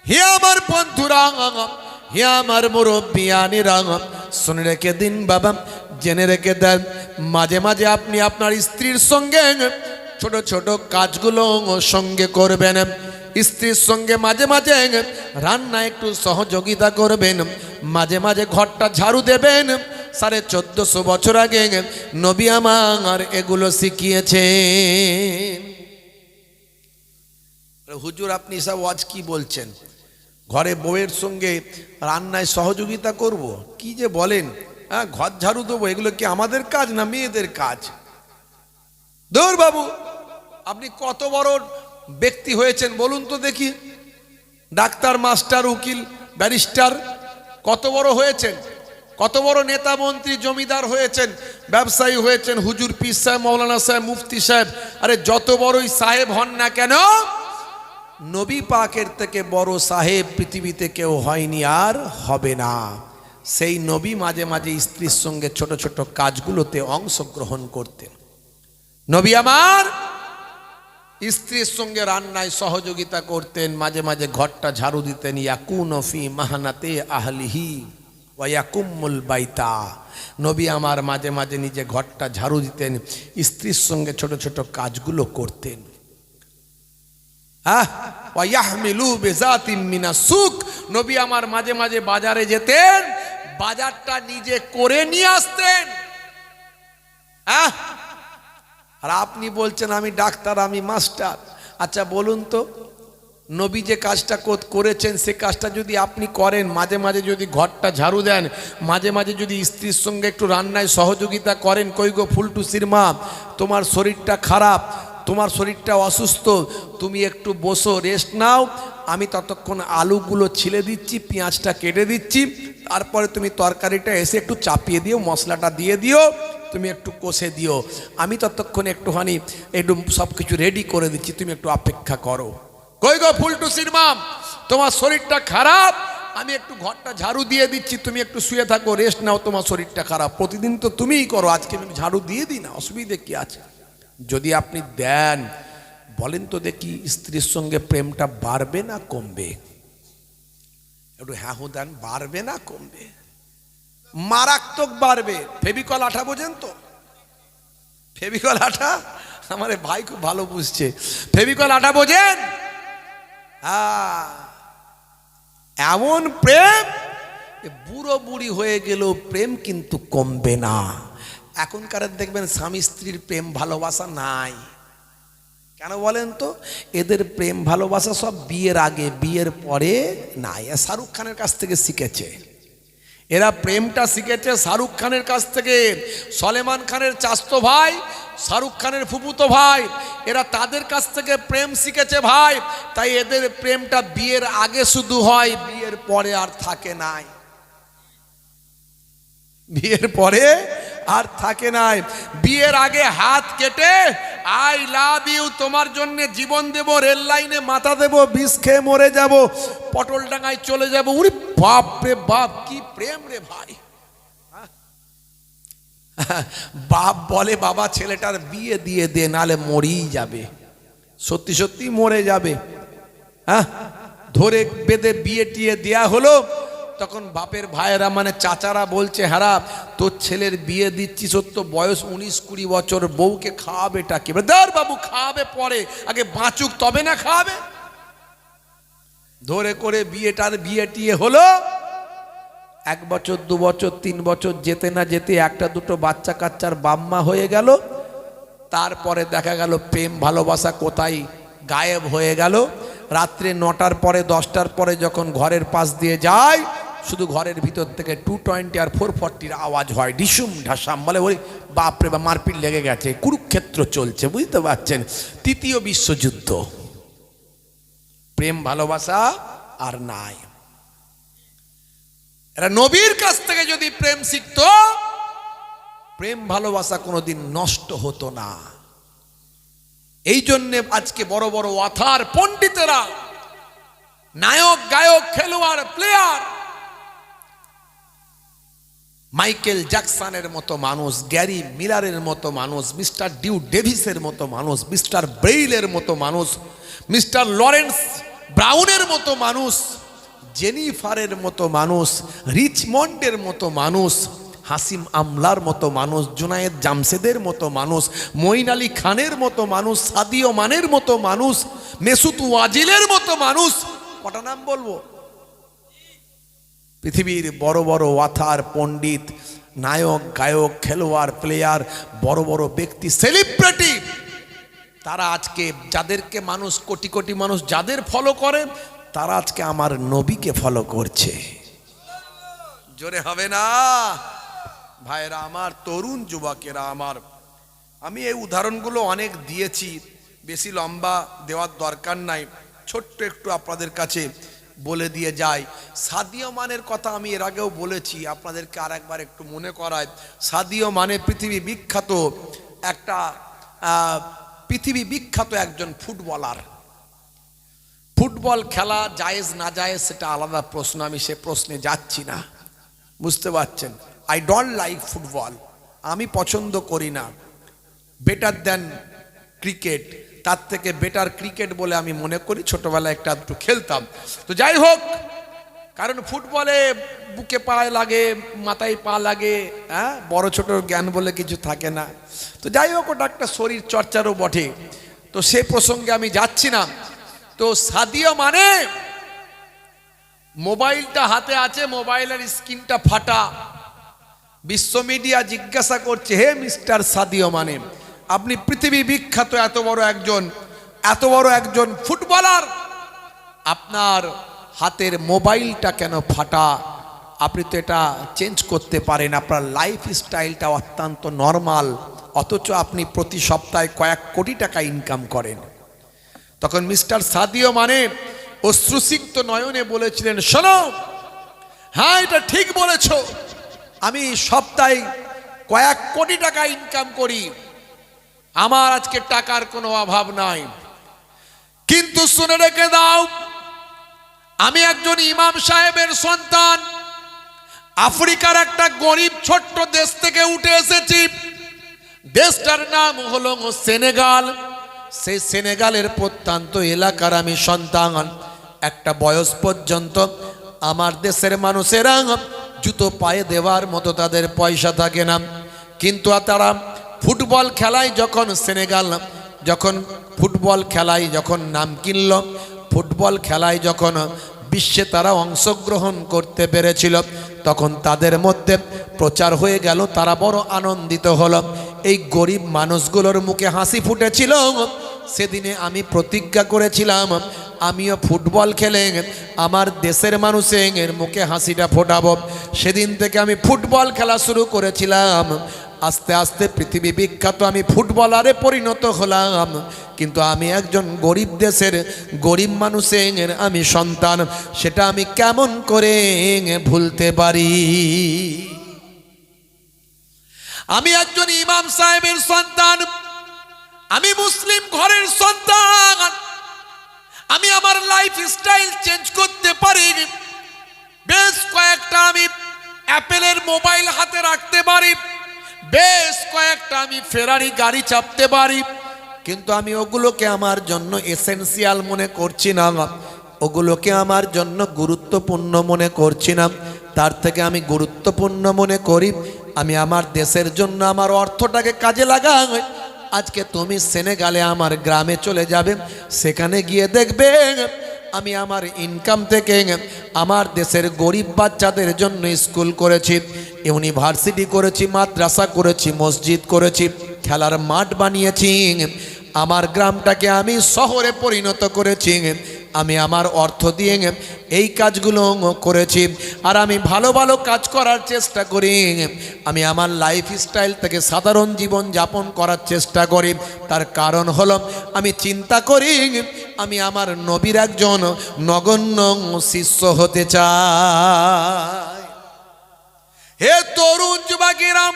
হে আমার বন্ধুরা, হে আমার মুরব্বিয়ানেরা, শুনে রেখে দিন বাবা, জেনে রেখে দেন, মাঝে মাঝে আপনি আপনার স্ত্রীর সঙ্গে ছোট ছোট কাজগুলো সঙ্গে করবেন। স্ত্রীর সঙ্গে মাঝে মাঝে রান্না একটু সহযোগিতা করবেন, মাঝে মাঝে ঘরটা ঝাড়ু দেবেন। 1450 বছর আগে নবী আমার এগুলো শিখিয়েছে। হুজুর আপনি সব ওয়াজ কি বলছেন, ঘরে বউয়ের সঙ্গে রান্নায় সহযোগিতা করব? কি যে বলেন, হ্যাঁ ঘর ঝাড়ু দেবো, এগুলো কি আমাদের কাজ না মেয়েদের কাজ? দৌড় বাবু, আপনি কত বড় ব্যক্তি হয়েছেন বলুন তো দেখি। ডাক্তার, মাস্টার, উকিল, ব্যারিস্টার, কত বড় হয়েছেন, কত বড় নেতা, মন্ত্রী, জমিদার হয়েছেন, ব্যবসায়ী হয়েছেন, হুজুর, পীর সাহেব, মৌলানা সাহেব, মুফতি সাহেব। আরে যত বড়ই সাহেব হন না কেন, নবী পাকের থেকে বড় সাহেব পৃথিবীতে কেউ হয়নি আর হবে না। সেই নবী মাঝে মাঝে স্ত্রীর সঙ্গে ছোট ছোট কাজগুলোতে অংশগ্রহণ করতেন। নবী আমার স্ত্রীর সঙ্গে রান্নায় সহযোগিতা করতেন, মাঝে মাঝে ঘরটা ঝাড়ু দিতেন। ইয়াকুনু ফি মাহনাতে আহলিহি ওয়া ইয়াকুমুল বাইতা। নবী আমার মাঝে মাঝে নিজে ঘরটা ঝাড়ু দিতেন, স্ত্রীর সঙ্গে ছোট ছোট কাজগুলো করতেন। ওয়া ইয়াহমিলু বিযাতিম মিনাস সুক। নবী আমার মাঝে মাঝে বাজারে যেতেন, বাজারটা নিজে করে নিয়ে আসতেন। আর আপনি বলছেন আমি ডাক্তার, আমি মাস্টার। আচ্ছা বলুন তো, নবী যে কাজটা করেছেন সে কাজটা যদি আপনি করেন, মাঝে মাঝে যদি ঘরটা ঝাড়ু দেন, মাঝে মাঝে যদি স্ত্রীর সঙ্গে একটু রান্নায় সহযোগিতা করেন, কই গো ফুলটুসির মা, তোমার শরীরটা খারাপ, তোমার শরীরটা অসুস্থ, তুমি একটু বসো, রেস্ট নাও, আমি ততক্ষণ আলুগুলো ছিলে দিচ্ছি, পেঁয়াজটা কেটে দিচ্ছি, তারপরে তুমি তরকারিটা এসে একটু চাপিয়ে দিও, মশলাটা দিয়ে দিও, তুমি একটু কষে দিও, আমি ততক্ষণ একটুখানি একটু সব কিছু রেডি করে দিচ্ছি, তুমি একটু অপেক্ষা করো। কই গো ফুলটুসির মা, তোমার শরীরটা খারাপ, আমি একটু ঘরটা ঝাড়ু দিয়ে দিচ্ছি, তুমি একটু শুয়ে থাকো, রেস্ট নাও, তোমার শরীরটা খারাপ। প্রতিদিন তো তুমিই করো, আজকে আমি ঝাড়ু দিয়ে দিই না, অসুবিধে কি আছে? যদি আপনি দেন, বলেন তো দেখি স্ত্রীর সঙ্গে প্রেমটা বাড়বে না কমবে? একটু হ্যাঁ দেন, বাড়বে না কমবে? মারাত্মক বাড়বে। ফেভিকল আঠা বোঝেন তো? ফেভিকল আঠা, আমার ভাই খুব ভালো বুঝছে। ফেভিকল আঠা বোঝেন? এমন প্রেম, বুড়ো বুড়ি হয়ে গেল প্রেম কিন্তু কমবে না। এখনকার দেখবেন স্বামী স্ত্রীর প্রেম ভালোবাসা নাই। কেন বলেন তো? এদের প্রেম ভালোবাসা সব বিয়ের আগে, বিয়ের পরে নাই। শাহরুখ খানের কাছ থেকে শিখেছে এরা, প্রেমটা শিখেছে শাহরুখ খানের কাছ থেকে। সলেমান খানের চাচতো ভাই, শাহরুখ খানের ফুফুতো ভাই, এরা তাদের কাছ থেকে প্রেম শিখেছে ভাই। তাই এদের প্রেমটা বিয়ের আগে শুধু হয়, বিয়ের পরে আর থাকে নাই, বিয়ের পরে আর থাকে নাই। বিয়ের আগে হাত কেটে আই লাভ ইউ, তোমার জন্য জীবন দেব, রেল লাইনে মাথা দেব, বিষ খেয়ে মরে যাব, পটল ডাঙায় চলে যাব। উরি বাপ রে বাপ, কি প্রেম রে ভাই! বাপ বলে বাবা ছেলেটার বিয়ে দিয়ে দে, নালে মরেই যাবে। সত্যি সত্যি মরে যাবে। ধরে বেঁধে বিয়ে টিয়ে দেয়া হলো। তখন বাপের ভাইয়েরা মানে চাচারা বলছে, হারা তোর ছেলের বিয়ে দিচ্ছি, সত্য বয়স 19-20 বছর, বউকে খাওয়াবেটা কি? ধর বাবু খাওয়াবে পরে, আগে বাঁচুক তবে না খাওয়াবে। ধরে করে বিয়ে টিয়ে হলো। 1 বছর 2 বছর 3 বছর যেতে না যেতে একটা দুটো বাচ্চা কাচ্চার বাম্মা হয়ে গেল। তারপরে দেখা গেল প্রেম ভালোবাসা কোথায় গায়েব হয়ে গেল। রাত্রে 9টার পরে 10টার পরে যখন ঘরের পাশ দিয়ে যায়, শুধু ঘরের ভিতর থেকে 220 আর 440 আওয়াজ হয়, ডিসুম ঢাসাম, বলে ওই বাপরে বা মারপিট লেগে গেছে, কুরুক্ষেত্র চলছে, বুঝতে পারছেন? তৃতীয় বিশ্বযুদ্ধ। প্রেম ভালোবাসা আর নাই। এরা নবীর কাছ থেকে যদি প্রেম শিখতো, প্রেম ভালোবাসা কোনোদিন নষ্ট হতো না। এই জন্যে আজকে বড় বড় ওয়াথার পণ্ডিতেরা, নায়ক গায়ক খেলোয়াড় প্লেয়ার, মাইকেল জ্যাকসনের মতো মানুষ, গ্যারি মিলারের মতো মানুষ, মিস্টার ডিউ ডেভিসের মতো মানুষ, মিস্টার ব্রেইলের মতো মানুষ, মিস্টার লরেন্স ব্রাউনের মতো মানুষ, জেনিফারের মতো মানুষ, রিচমন্ডের মতো মানুষ, হাসিম আমলার মতো মানুষ, জুনায়েদ জামশেদের মতো মানুষ, মঈন আলী খানের মতো মানুষ, সাদিও মানের মতো মানুষ, মেসুত ওয়াজিলের মতো মানুষ, কটা নাম বলবো? পৃথিবীর বড় বড় ওয়াথার পণ্ডিত, নায়ক গায়ক খেলোয়াড় প্লেয়ার, বড় বড় ব্যক্তি, সেলিব্রিটি, তারা আজকে যাদেরকে মানুষ কোটি কোটি মানুষ যাদের ফলো করে, তারা আজকে আমার নবীকে ফলো করছে। জোরে হবে না ভাইরা আমার, তরুণ যুবকেরা আমার। আমি এই উদাহরণগুলো অনেক দিয়েছি, বেশি লম্বা দেওয়ার দরকার নাই, ছোট্ট একটু আপনাদের কাছে বলে দিয়ে যাই। সাদিও মানের কথা আমি এর আগেও বলেছি, আপনাদেরকে আর একবার একটু মনে করায়। সাদিও মানে পৃথিবী বিখ্যাত একটা পৃথিবী বিখ্যাত একজন ফুটবলার। ফুটবল খেলা জায়েজ না জায়েজ সেটা আলাদা প্রশ্ন, আমি সে প্রশ্নে যাচ্ছি না, বুঝতে পারছেন? আই ডোন্ট লাইক ফুটবল, আমি পছন্দ করি না। বেটার দেন ক্রিকেট, তার থেকে বেটার ক্রিকেট বলে আমি মনে করি, ছোটবেলায় একটু খেলতাম। তো যাই হোক, কারণ ফুটবলে বুকে পায়ে লাগে, মাথায় পা লাগে, হ্যাঁ, বড় ছোট জ্ঞান বলে কিছু থাকে না। তো যাই হোক, ওটা একটা শরীর চর্চারও বটে, তো সে প্রসঙ্গে আমি যাচ্ছি না। তো সাদিও মানে মোবাইলটা হাতে আছে, মোবাইলের স্ক্রিনটা ফাটা, বিশ্ব মিডিয়া জিজ্ঞাসা করছে, হে মিস্টার সাদিও মানে, আপনি পৃথিবী বিখ্যাত এত বড় একজন ফুটবলার, আপনার হাতের মোবাইলটা কেন ফাটা? আপনি তো এটা চেঞ্জ করতে পারেন, আপনার লাইফ স্টাইলটা অত্যন্ত নর্মাল, অথচ আপনি প্রতি সপ্তাহে কয়েক কোটি টাকা ইনকাম করেন। তখন মিস্টার সাদিও মানে অশ্রুসিক্ত নয়নে বলেছিলেন, শোনো, হ্যাঁ এটা ঠিক বলেছ, আমি সপ্তাহে কয়েক কোটি টাকা ইনকাম করি, আমার আজকে টাকার কোনো অভাব নাই, কিন্তু শুনে রেখে দাও, আমি একজন ইমাম সাহেবের সন্তান, আফ্রিকার একটা গরিব ছোট্ট দেশ থেকে উঠে এসেছি, দেশটার নাম হলো সেনেগাল। সেই সেনেগালের প্রত্যন্ত এলাকার আমি সন্তান। একটা বয়স পর্যন্ত আমার দেশের মানুষেরা জুতো পায়ে দেওয়ার মতো তাদের পয়সা থাকে না, কিন্তু তারা ফুটবল খেলায় যখন সেনেগাল যখন ফুটবল খেলায় যখন নাম কিনল, ফুটবল খেলায় যখন বিশ্বে তারা অংশগ্রহণ করতে পেরেছিল, তখন তাদের মধ্যে প্রচার হয়ে গেল, তারা বড় আনন্দিত হলো। এই গরিব মানুষগুলোর মুখে হাসি ফুটেছিল। সেদিনে আমি প্রতিজ্ঞা করেছিলাম, আমিও ফুটবল খেলে আমার দেশের মানুষের মুখে হাসিটা ফোটাবো। সেদিন থেকে আমি ফুটবল খেলা শুরু করেছিলাম। আস্তে আস্তে পৃথিবী বিখ্যাত আমি ফুটবলারে পরিণত হলাম, কিন্তু আমি একজন গরিব দেশের গরিব মানুষের আমি সন্তান, সেটা আমি কেমন করে ভুলতে পারি? আমি একজন ইমাম সাহেবের সন্তান, আমি মুসলিম ঘরের সন্তান, আমি আমার লাইফ স্টাইল চেঞ্জ করতে পারি, বেশ কয়েকটা আমি অ্যাপেলের মোবাইল হাতে রাখতে পারি, বেশ কয়েকটা আমি ফেরারি গাড়ি চাপতে পারি, কিন্তু আমি ওগুলোকে আমার জন্য এসেনশিয়াল মনে করছি না, ওগুলোকে আমার জন্য গুরুত্বপূর্ণ মনে করছি না। তার থেকে আমি গুরুত্বপূর্ণ মনে করি আমি আমার দেশের জন্য আমার অর্থটাকে কাজে লাগাই। আজকে তুমি সেনেগালে আমার গ্রামে চলে যাবে, সেখানে গিয়ে দেখবে আমি আমার ইনকাম থেকে আমার দেশের গরিব বাচ্চাদের জন্য স্কুল করেছি, ইউনিভার্সিটি করেছি, মাদ্রাসা করেছি, মসজিদ করেছি, খেলার মাঠ বানিয়েছি, আমার গ্রামটাকে আমি শহরে পরিণত করেছি। আমি আমার অর্থ দিয়ে এই কাজগুলো করেছি। আর আমি ভালো ভালো কাজ করার চেষ্টা করি, আমি আমার লাইফস্টাইল থেকে সাধারণ জীবন যাপন করার চেষ্টা করি। তার কারণ হলো আমি চিন্তা করি আমি আমার নবীর একজন নগণ্য শিষ্য হতে চাই। হে তরুণ যুবকেরা,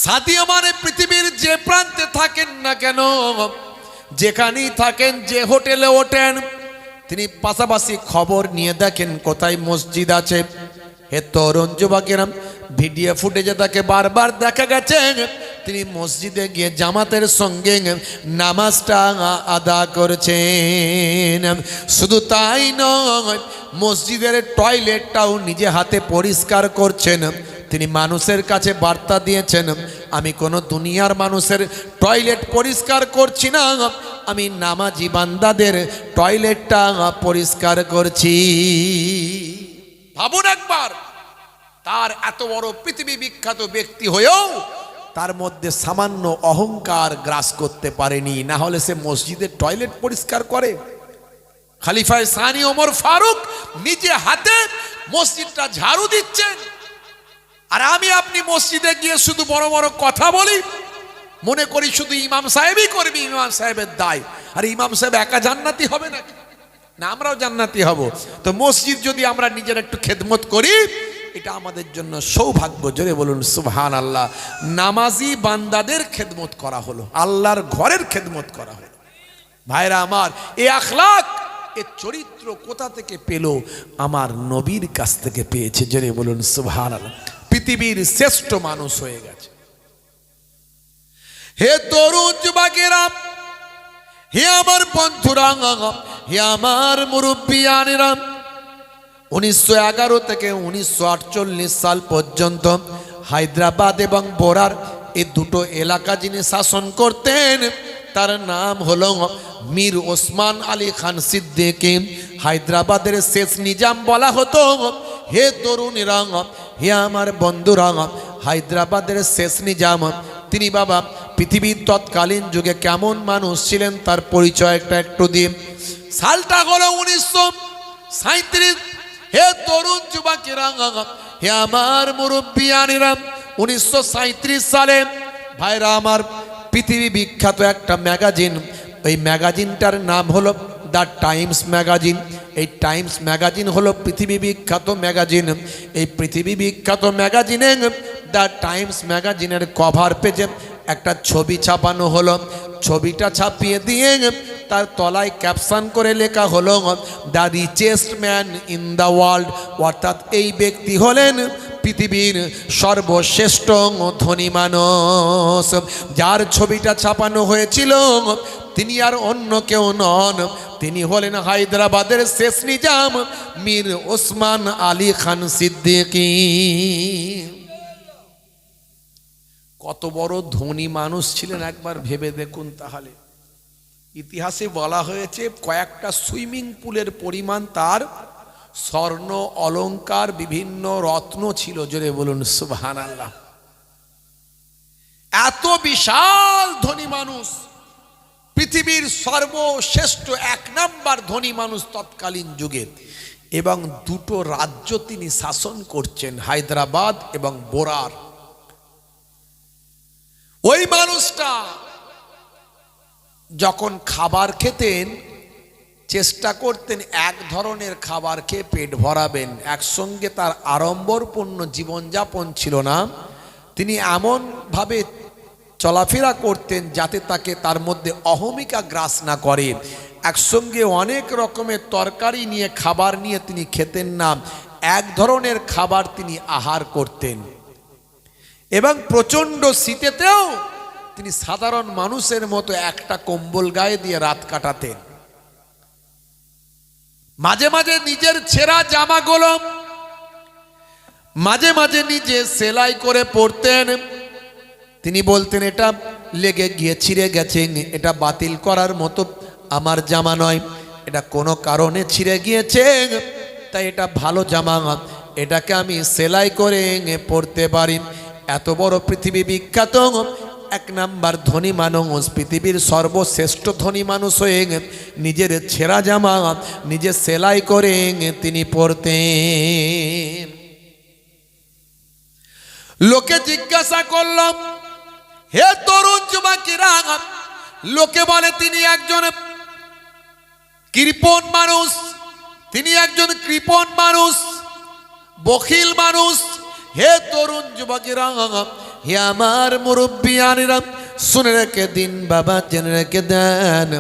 সাথীও মানে পৃথিবীর যে প্রান্তে থাকেন না কেন, যেখানেই থাকেন, যে হোটেলে ওঠেন, তিনি পাশাপাশি খবর নিয়ে দেখেন কোথায় মসজিদ আছে। হে তরুণ যুবকেরা, ভিডিও ফুটেজে তাকে বারবার দেখা গেছে তিনি মসজিদে গিয়ে জামাতের সঙ্গে নামাজটা আদা করছেন। শুধু তাই নয়, মসজিদের টয়লেটটাও নিজে হাতে পরিষ্কার করছেন। তিনি মানুষের কাছে বার্তা দিয়েছেন, আমি কোনো দুনিয়ার মানুষের টয়লেট পরিষ্কার করছি না, আমি নামাজি বান্দাদের টয়লেটটা পরিষ্কার করছি। ভাবুন একবার, তার এত বড় পৃথিবী বিখ্যাত ব্যক্তি হয়েও তার মধ্যে সামান্য অহংকার গ্রাস করতে পারেনি, না হলে সে মসজিদের টয়লেট পরিষ্কার করে। খলিফায়ে সানি ওমর ফারুক নিজে হাতে মসজিদটা ঝাড়ু দিচ্ছেন, আর আমি আপনি মসজিদে গিয়ে শুধু বড় বড় কথা বলি, মনে করি শুধু ইমাম সাহেবই করবি, ইমাম সাহেবের দায়। আর ইমাম সাহেব একা জান্নাতি হবে নাকি? না, আমরাও জান্নাতি হব। তো মসজিদ যদি আমরা নিজের একটু খেদমত করি, এটা আমাদের জন্য সৌভাগ্য। জোরে বলুন সুবহানাল্লাহ। নামাজি বান্দাদের খেদমত করা হলো, আল্লাহর ঘরের খেদমত করা হলো। ভাইরা আমার, এই আখলাক, এ চরিত্র কোথা থেকে পেল? আমার নবীর কাছ থেকে পেয়েছে। জোরে বলুন সুবহানাল্লাহ। পৃথিবীর শ্রেষ্ঠ মানুষ হয়ে গেছে। হে তরুণ যুবকেরা, হে আমার বন্ধুরা, হে আমার মুরব্বিয়ানেরা, 1911 থেকে 1948 সাল পর্যন্ত হায়দ্রাবাদ এবং বোরার এই দুটো এলাকা যিনি শাসন করতেন, তার নাম হলো মীর ওসমান আলী খান সিদ্দিকী। হায়দ্রাবাদের শেষ নিজাম বলা হতো। হে তরুণীরা, হে আমার বন্ধুরা, হায়দ্রাবাদের শেষ নিজাম তিনি বাবা পৃথিবীর তৎকালীন যুগে কেমন মানুষ ছিলেন তার পরিচয় একটু দিয়ে। সালটা হলো 1937। হে তরুণ যুবকেরা, হে আমার মুরব্বিয়ানেরা, 1937 সালে ভাইরা আমার পৃথিবী বিখ্যাত একটা ম্যাগাজিন, এই ম্যাগাজিনটার নাম হলো দ্য টাইমস ম্যাগাজিন। এই টাইমস ম্যাগাজিন হলো পৃথিবী বিখ্যাত ম্যাগাজিন। এই পৃথিবী বিখ্যাত ম্যাগাজিনে দ্য টাইমস ম্যাগাজিনের কভার পেজে একটা ছবি ছাপানো হলো। ছবিটা ছাপিয়ে দিয়ে তার তলায় ক্যাপশন করে লেখা হলো the richest man in the world, অর্থাৎ এই ব্যক্তি হলেন পৃথিবীর সর্বশ্রেষ্ঠ ধনী মানুষ। যার ছবিটা ছাপানো হয়েছিল তিনি আর অন্য কেউ নন, তিনি হলেন হায়দ্রাবাদের শেষ নিজাম মীর ওসমান আলী খান সিদ্দিকী। কত বড় ধনী মানুষ ছিলেন একবার ভেবে দেখুন। তাহলে ইতিহাসে বলা হয়েছে কয়েকটা সুইমিং পুলের পরিমাণ তার স্বর্ণ অলংকার বিভিন্ন রত্ন ছিল। জোরে বলুন সুবহানাল্লাহ। এত বিশাল ধনী মানুষ, পৃথিবীর সর্বশ্রেষ্ঠ 1 নাম্বার ধনী মানুষ তৎকালীন যুগে, এবং দুটো রাজ্য তিনি শাসন করছেন, হায়দ্রাবাদ এবং বোরার। ওই মানুষটা যখন খাবার খেতেন চেষ্টা করতেন এক ধরনের খাবার খেয়ে পেট ভরাবেন, একসঙ্গে তার আড়ম্বরপূর্ণ জীবনযাপন ছিল না। তিনি এমনভাবে চলাফেরা করতেন যাতে তাকে তার মধ্যে অহমিকা গ্রাস না করে। একসঙ্গে অনেক রকমের তরকারি নিয়ে খাবার নিয়ে তিনি খেতেন না, এক ধরনের খাবার তিনি আহার করতেন। এবং প্রচণ্ড শীতেতেও তিনি সাধারণ মানুষের মতো একটা কম্বল গায়ে দিয়ে রাত কাটাতেন। মাঝে মাঝে নিজের ছেঁড়া জামাগুলো মাঝে মাঝে নিজে সেলাই করে পরতেন। তিনি বলতেন এটা লেগে গিয়ে ছিঁড়ে গেছে, এটা বাতিল করার মতো আমার জামা নয়, এটা কোনো কারণে ছিঁড়ে গিয়েছে, তাই এটা ভালো জামা, এটাকে আমি সেলাই করে পরতে পারি। এত বড় পৃথিবী বিখ্যাত এক নাম্বার ধনী মানুষ, পৃথিবীর সর্বশ্রেষ্ঠ ধনী মানুষ হয়ে নিজের ছেঁড়া জামা নিজে সেলাই করে তিনি পরতেন। লোকে জিজ্ঞাসা করলাম, হে তরুণ যুবকেরা, লোকে বলে তিনি একজন কৃপণ মানুষ, তিনি একজন কৃপণ মানুষ, বখিল মানুষ। হে তরুণ যুবকেরা, হে আমার মুরব্বিয়ানেরা, শুনে রেখে দিন বাবা, জেনে রেখে দেন।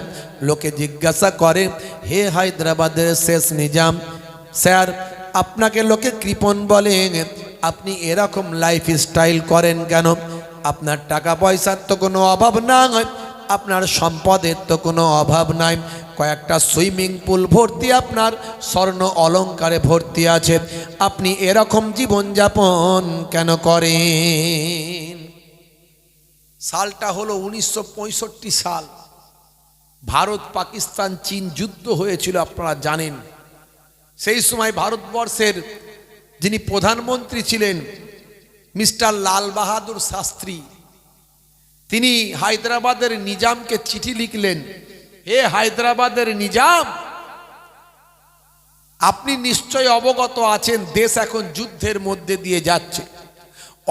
লোকে জিজ্ঞাসা করে, হে হায়দ্রাবাদের শেষ নিজাম, স্যার আপনাকে লোকে কৃপণ বলে, আপনি এরকম লাইফ স্টাইল করেন কেন? আপনার টাকা পয়সার তো কোনো অভাব নাই, আপনার সম্পদের তো কোনো অভাব নাই, কয়েকটা সুইমিং পুল ভর্তি আপনার স্বর্ণ অলংকারে ভর্তি আছে, আপনি এরকম জীবনযাপন কেন করেন? সালটা হলো 1965 সাল। ভারত পাকিস্তান চীন যুদ্ধ হয়েছিল, আপনারা জানেন। সেই সময় ভারতবর্ষের যিনি প্রধানমন্ত্রী ছিলেন মিস্টার লাল বাহাদুর শাস্ত্রী, তিনি হায়দ্রাবাদের নিজামকে চিঠি লিখলেন, হে হায়দ্রাবাদের নিজাম, আপনি নিশ্চয় অবগত আছেন দেশ এখন যুদ্ধের মধ্যে দিয়ে যাচ্ছে,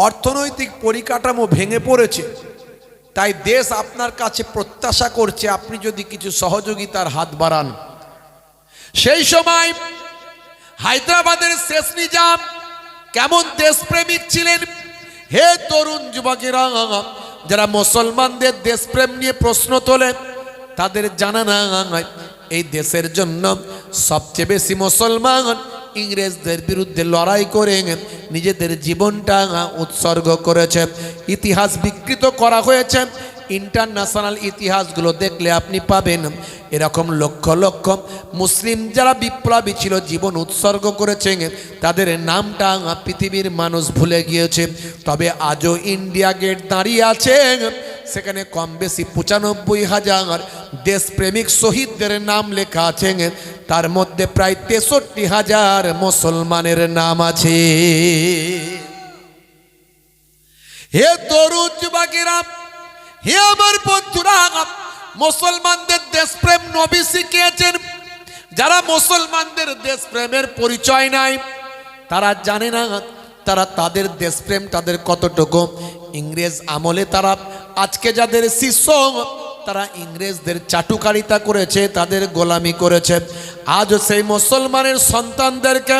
অর্থনৈতিক পরিকাঠামো ভেঙে পড়েছে, তাই দেশ আপনার কাছে প্রত্যাশা করছে আপনি যদি কিছু সহযোগিতার হাত বাড়ান। সেই সময় হায়দ্রাবাদের শেষ নিজাম কেমন দেশপ্রেমিক ছিলেন? হে তরুণ যুবকেরা, যারা মুসলমানদের দেশপ্রেম নিয়ে প্রশ্ন তোলে তাদের জানা না এই দেশের জন্য সবচেয়ে বেশি মুসলমান ইংরেজদের বিরুদ্ধে লড়াই করে নিজেদের জীবনটা উৎসর্গ করেছে। ইতিহাস বিকৃত করা হয়েছে, ইন্টারন্যাশনাল ইতিহাসগুলো দেখলে আপনি পাবেন এরকম লক্ষ লক্ষ মুসলিম যারা বিপ্লবী ছিল, জীবন উৎসর্গ করেছে, তাদের নামটা পৃথিবীর মানুষ ভুলে গিয়েছে। তবে আজও ইন্ডিয়া গেট দাঁড়িয়ে আছে, সেখানে কম বেশি 95,000 দেশপ্রেমিক শহীদদের নাম লেখা আছে, তার মধ্যে প্রায় 63,000 মুসলমানের নাম আছে। হে তরুণ যুবকেরা, হে আমার বন্ধুরা, মুসলমানদের দেশপ্রেম নবী শিখিয়েছেন। যারা মুসলমানদের দেশপ্রেমের পরিচয় নাই, তারা জানে না তাদের দেশপ্রেম তাদের কতটুকু। ইংরেজ আমলে তারা আজকে যাদের শিষ্য, তারা ইংরেজদের চাটুকারিতা করেছে, তাদের গোলামি করেছে। আজও সেই মুসলমানের সন্তানদেরকে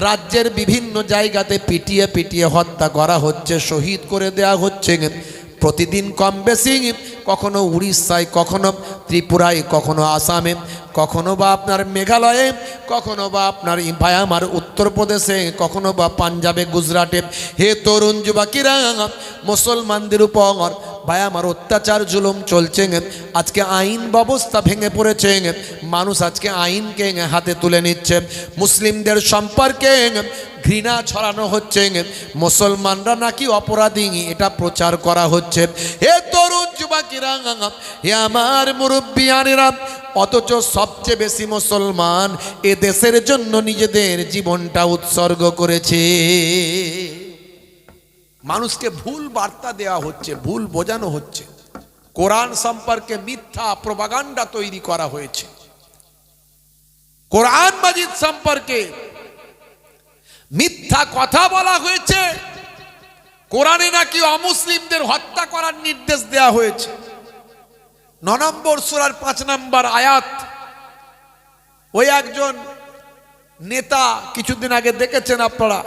রাজ্যের বিভিন্ন জায়গাতে পিটিয়ে পিটিয়ে হত্যা করা হচ্ছে, শহীদ করে দেয়া হচ্ছে প্রতিদিন কম বেশি, কখনো উড়িষ্যায়, কখনো ত্রিপুরায়, কখনো আসামে, কখনো বা আপনার মেঘালয়ে, কখনো বা আপনার ভায়ামার উত্তরপ্রদেশে, কখনো বা পাঞ্জাবে, গুজরাটে। হে তরুণ যুবকেরা, মুসলমানদের উপর ভায়ামার অত্যাচার জুলুম চলছে। আজকে আইন ব্যবস্থা ভেঙে পড়েছে, মানুষ আজকে আইনকে হাতে তুলে নিচ্ছে, মুসলিমদের সম্পর্কে ঘৃণা ছড়ানো হচ্ছে, মুসলমানরা নাকি অপরাধী এটা প্রচার করা হচ্ছে। হে তরুণ যুবকেরা, হে আমার মুরব্বিয়ানেরা, অথচ সবচেয়ে বেশি মুসলমান এ দেশের জন্য নিজেদের জীবনটা উৎসর্গ করেছে। মানুষকে ভুল বার্তা দেওয়া হচ্ছে, ভুল বোঝানো হচ্ছে, কোরআন সম্পর্কে মিথ্যা প্রপাগান্ডা তৈরি করা হয়েছে, কোরআন মাজিদ সম্পর্কে মিথ্যা কথা বলা হয়েছে, কোরআনে নাকি অমুসলিমদের হত্যা করার নির্দেশ দেয়া হয়েছে। 9 নম্বর সূরার 5 নম্বর আয়াত। ওই একজন নেতা কিছুদিন আগে দেখেছেন আপনারা,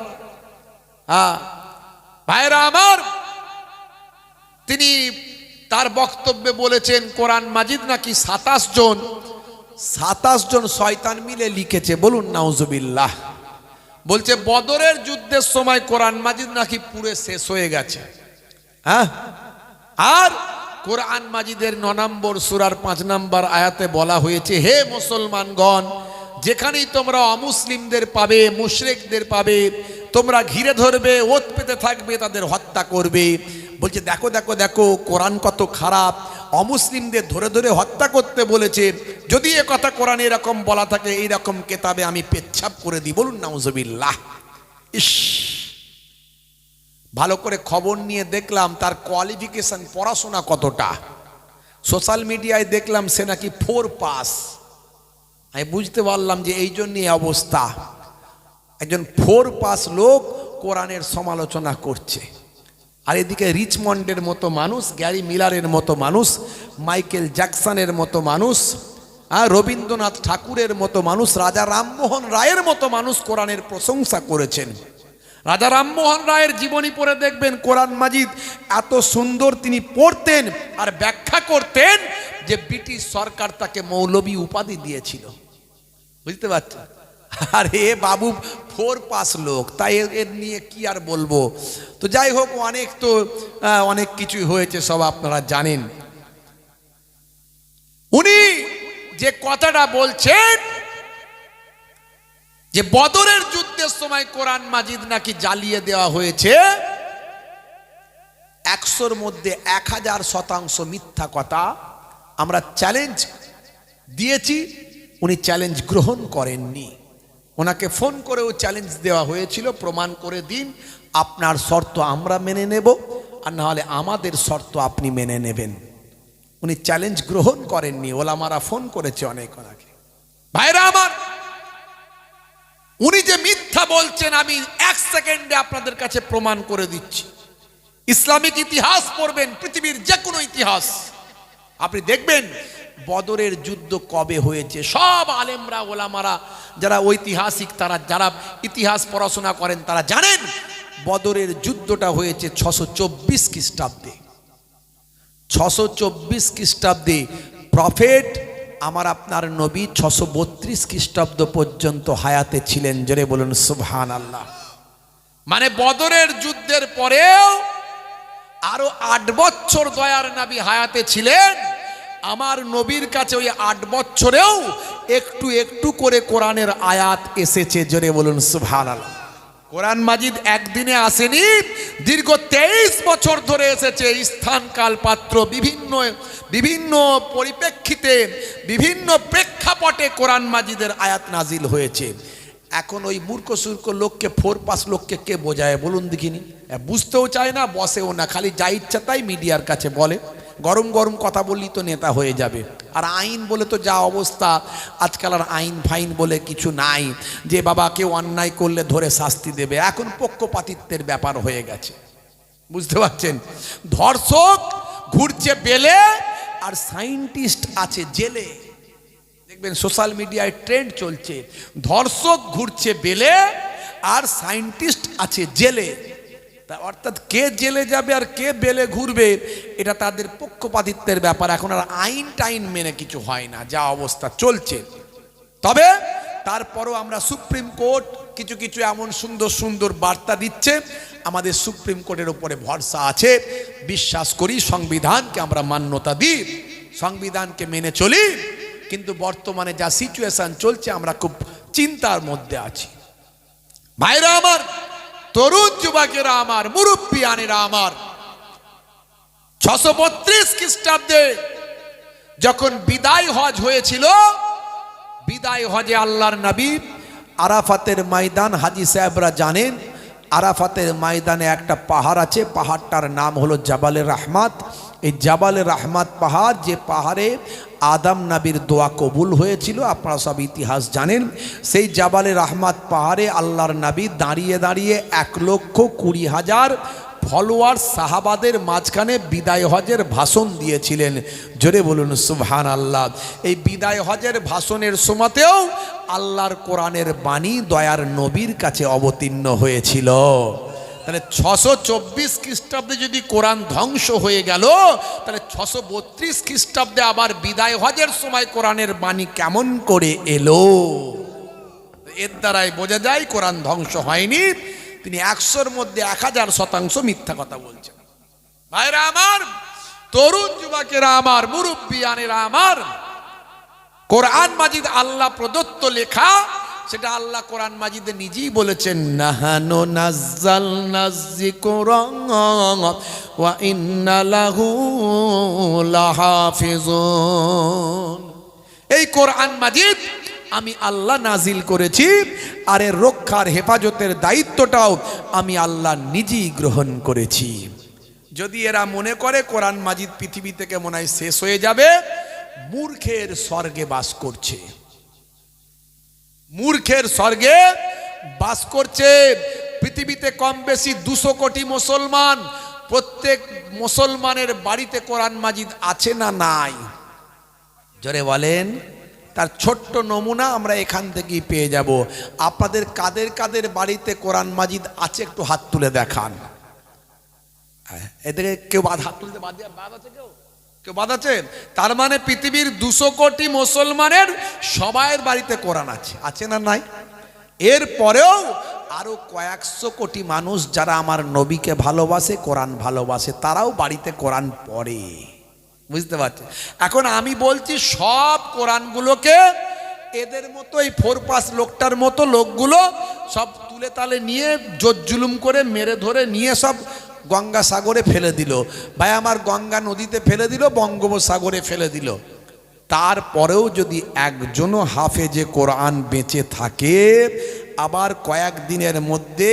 ভাইরা আমার, তিনি তার বক্তব্যে বলেছেন কোরআন মাজিদ নাকি 27 জন শয়তান মিলে লিখেছে। বলুন নাউজুবিল্লাহ। বলছে বদরের যুদ্ধের সময় কোরআন মাজিদ নাকি পুরো শেষ হয়ে গেছে। আর কোরআন মাজিদের 9 নম্বর সূরার 5 নম্বর আয়াতে বলা হয়েছে, হে মুসলমানগণ, যেখানেই তোমরা অমুসলিমদের পাবে, মুশরিকদের পাবে, তোমরা ঘিরে ধরবে, ওত পেতে থাকবে, তাদের হত্যা করবে। বলছে দেখো দেখো দেখো কোরআন কত খারাপ, অমুসলিমদের ধরে ধরে হত্যা করতে বলেছে। যদি এ কথা কোরআনে এরকম বলা থাকে, এইরকম কেতাবে আমি পেচ্ছাপ করে দিই। বলুন নাউজুবিল্লাহ। ইস, ভালো করে খবর নিয়ে দেখলাম তার কোয়ালিফিকেশন পড়াশোনা কতটা। সোশ্যাল মিডিয়ায় দেখলাম সে নাকি 4 পাস। আমি বুঝতে পারলাম যে এই জন্যই অবস্থা। একজন 4 পাস লোক কোরআনের সমালোচনা করছে, আর এদিকে রিচমন্ডের মতো মানুষ, গ্যারি মিলারের মতো মানুষ, মাইকেল জ্যাকসনের মতো মানুষ, রবীন্দ্রনাথ ঠাকুরের মতো মানুষ, রাজা রামমোহন রায়ের মতো মানুষ কোরআনের প্রশংসা করেছেন। রাজা রামমোহন রায়ের জীবনী পড়ে দেখবেন কোরআন মাজিদ এত সুন্দর তিনি পড়তেন আর ব্যাখ্যা করতেন যে ব্রিটিশ সরকার তাকে মৌলবী উপাধি দিয়েছিল। বুঝতে পারছেন? আর এ বাবু 4 পাস লোক, তাই এর নিয়ে কি আর বলবো। তো যাই হোক, অনেক কিছুই হয়েছে, সব আপনারা জানেন। উনি যে কথাটা বলছেন যে বদরের যুদ্ধের সময় কোরআন মাজিদ নাকি জ্বালিয়ে দেওয়া হয়েছে, 100-র মধ্যে 1000% মিথ্যা কথা। আমরা চ্যালেঞ্জ দিয়েছি, উনি চ্যালেঞ্জ গ্রহণ করেননি। ওনাকে ফোন করেও চ্যালেঞ্জ দেওয়া হয়েছিল, প্রমাণ করে দিন, আপনার শর্ত আমরা মেনে নেব, আর না হলে আমাদের শর্ত আপনি মেনে নেবেন। উনি চ্যালেঞ্জ গ্রহণ করেননি। ওলামারা ফোন করেছে অনেক ওনাকে। ভাইরা আমার, উনি যে মিথ্যা বলছেন আমি 1 সেকেন্ডে আপনাদের কাছে প্রমাণ করে দিচ্ছি। ইসলামিক ইতিহাস পড়বেন, পৃথিবীর যে কোনো ইতিহাস, আপনি দেখবেন বদরের যুদ্ধ কবে হয়েছে। সব আলেমরা ওলামারা যারা ঐতিহাসিক, তারা যারা ইতিহাস পড়াশোনা করেন তারা জানেন বদরের যুদ্ধটা হয়েছে 624 খ্রিস্টাব্দে। 624 খ্রিস্টাব্দে প্রফেট আমার আপনার নবী 632 খ্রিস্টাব্দ পর্যন্ত হায়াতে ছিলেন। জোরে বলুন সুবহানাল্লাহ। মানে বদরের যুদ্ধের পরেও আরো 8 বছর দয়ার নবী হায়াতে ছিলেন। আমার নবীর কাছে ওই 8 বছরেও একটু একটু করে কোরআনের আয়াত এসেছে। জোরে বলুন সুবহানাল্লাহ। কোরআন মাজিদ একদিনে আসেনি, দীর্ঘ 23 বছর ধরে এসেছে। স্থান কাল পাত্র বিভিন্ন পরিপ্রেক্ষিতে, বিভিন্ন প্রেক্ষাপটে কোরআন মাজিদের আয়াত নাজিল হয়েছে। এখন ওই মূর্খ সূর্খ লোককে, 4 পাস লোককে কে বোঝায় বলুন দেখিনি? বুঝতেও চায় না, বসেও না, খালি যা ইচ্ছা তাই মিডিয়ার কাছে বলে। গরম গরম কথা বললেই তো নেতা হয়ে যাবে। আর আইন বলে তো যা অবস্থা আজকাল, আর আইন ফাইন বলে কিছু নাই যে বাবা কেউ অন্যায় করলে ধরে শাস্তি দেবে। এখন পক্ষপাতিত্বের ব্যাপার হয়ে গেছে। বুঝতে পারছেন? ধর্ষক ঘুরছে বেলে আর সায়েন্টিস্ট আছে জেলে। দেখবেন সোশ্যাল মিডিয়ায় ট্রেন্ড চলছে, ধর্ষক ঘুরছে বেলে আর সায়েন্টিস্ট আছে জেলে। তা অর্থাৎ কে জেলে যাবে আর কে বেলে ঘুরবে এটা তাদের পক্ষপাতিত্বের ব্যাপার। এখন আর আইন টাইন মেনে কিছু হয় না, যা অবস্থা চলছে। তবে তারপরও আমরা সুপ্রিম কোর্ট কিছু কিছু এমন সুন্দর সুন্দর বার্তা দিচ্ছে, আমাদের সুপ্রিম কোর্টের উপরে ভরসা আছে, বিশ্বাস করি, সংবিধানকে আমরা মান্যতা দিই, সংবিধানকে মেনে চলি। কিন্তু বর্তমানে যা সিচুয়েশন চলছে আমরা খুব চিন্তার মধ্যে আছি। ভাইরা আমার, তরুণ যুবকেরা আমার, মুরব্বিয়ানেরা আমার, 632 খ্রিস্টাব্দে যখন বিদায় হজ হয়েছিল, বিদায় হজে আল্লাহর নবী আরাফাতের ময়দান, হাজি সাহেবরা জানেন আরাফাতের ময়দানে একটা পাহাড় আছে, পাহাড়টার নাম হলো জাবালে রহমাত। এই জাবালে রহমাত পাহাড়, যে পাহাড়ে আদম নবীর দোয়া কবুল হয়েছিল, আপনারা সব ইতিহাস জানেন। সেই জাবালে রহমাত পাহাড়ে আল্লাহর নবী দাঁড়িয়ে দাঁড়িয়ে 1,20,000 ফলোয়ার সাহাবাদের মাঝখানে বিদায় হজের ভাষণ দিয়েছিলেন। জোরে বলুন সুবহানাল্লাহ। এই বিদায় হজের ভাষণের সময়তেও আল্লাহর কোরআনের বাণী দয়ার নবীর কাছে অবতীর্ণ হয়েছিল। তাহলে 624 খ্রিস্টাব্দে যদি কোরআন ধ্বংস হয়ে গেল, তাহলে 632 খ্রিস্টাব্দে আবার বিদায় হজের সময় কোরআনের বাণী কেমন করে এলো? এর দ্বারাই বোঝা যায় কোরআন ধ্বংস হয়নি। তিনি 100-র মধ্যে 1000% মিথ্যা কথা বলছেন। ভাইরা আমার, তরুণ যুবকেরা আমার, মুরব্বিয়ানেরা আমার, কোরআন মাজিদ আল্লাহ প্রদত্ত লেখা, সেটা আল্লাহ কোরআন মাজিদে নিজেই বলেছেন, নাহানু নাযালনায যিকরা ওয়া ইন্না লাহু লাহাফিজুন। এই কোরআন মাজিদ আমি আল্লাহ নাজিল করেছি, আর এর রক্ষার হেফাজতের দায়িত্বটাও আমি আল্লাহ নিজেই গ্রহণ করেছি। যদি এরা মনে করে কোরআন মাজিদ পৃথিবী থেকে মনে হয় শেষ হয়ে যাবে, মূর্খের স্বর্গে বাস করছে, মূর্খের স্বর্গে বাস করছে। পৃথিবীতে কম বেশি 200 কোটি মুসলমান, প্রত্যেক মুসলমানের বাড়িতে কোরআন মাজিদ আছে না নাই? জোরে বলেন। তার ছোট্ট নমুনা আমরা এখান থেকেই পেয়ে যাব। আপনাদের কাদের কাদের বাড়িতে কোরআন মাজিদ আছে একটু হাত তুলে দেখান। এদিকে কেউ হাত তুলতে বাদ আছে? কেউ বাদ আছে? তার মানে পৃথিবীর 200 কোটি মুসলমানের সবাইয়ের বাড়িতে কোরআন আছে, আছে না নাই? এর পরেও আরো কয়েকশো কোটি মানুষ যারা আমার নবীকে ভালোবাসে, কোরআন ভালোবাসে, তারাও বাড়িতে কোরআন পড়ে। বুঝতে পারছেন? এখন আমি বলছি সব কোরআনগুলোকে এদের মতো এই 4 লোকটার মতো লোকগুলো সব তুলে তালে নিয়ে জোর জুলুম করে মেরে ধরে নিয়ে সব গঙ্গাসাগরে ফেলে দিল। ভাই আমার, গঙ্গা নদীতে ফেলে দিল, বঙ্গোপসাগরে ফেলে দিল। তারপরেও যদি একজনও হাফেজে কোরআন বেঁচে থাকে, আবার কয়েকদিনের মধ্যে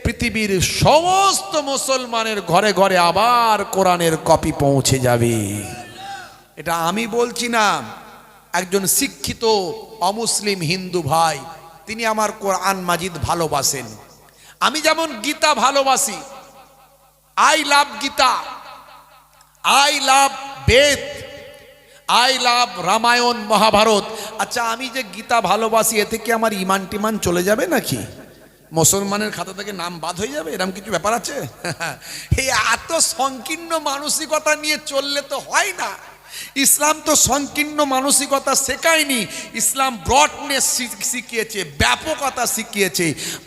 পৃথিবীর সমস্ত মুসলমানের ঘরে ঘরে আবার কোরআনের কপি পৌঁছে যাবে। এটা আমি বলছি না, একজন শিক্ষিত অমুসলিম হিন্দু ভাই, তিনি আমার কোরআন মাজিদ ভালোবাসেন। আমি যেমন গীতা ভালোবাসি, I love Gita, I love Veda, I love Ramayana Mahabharata. আচ্ছা, আমি যে গীতা ভালোবাসি, এতে কি আমার ইমান টিমান চলে যাবে নাকি? মুসলমানের খাতা থেকে নাম বাদ হয়ে যাবে? এরকম কিছু ব্যাপার আছে? এই এত সংকীর্ণ মানসিকতা নিয়ে চললে তো হয় না। ইসলাম তো সংকীর্ণ মানসিকতা শেখায়নি, ইসলাম ব্রডনেস শিখিয়েছে, ব্যাপকতা শিখিয়েছে।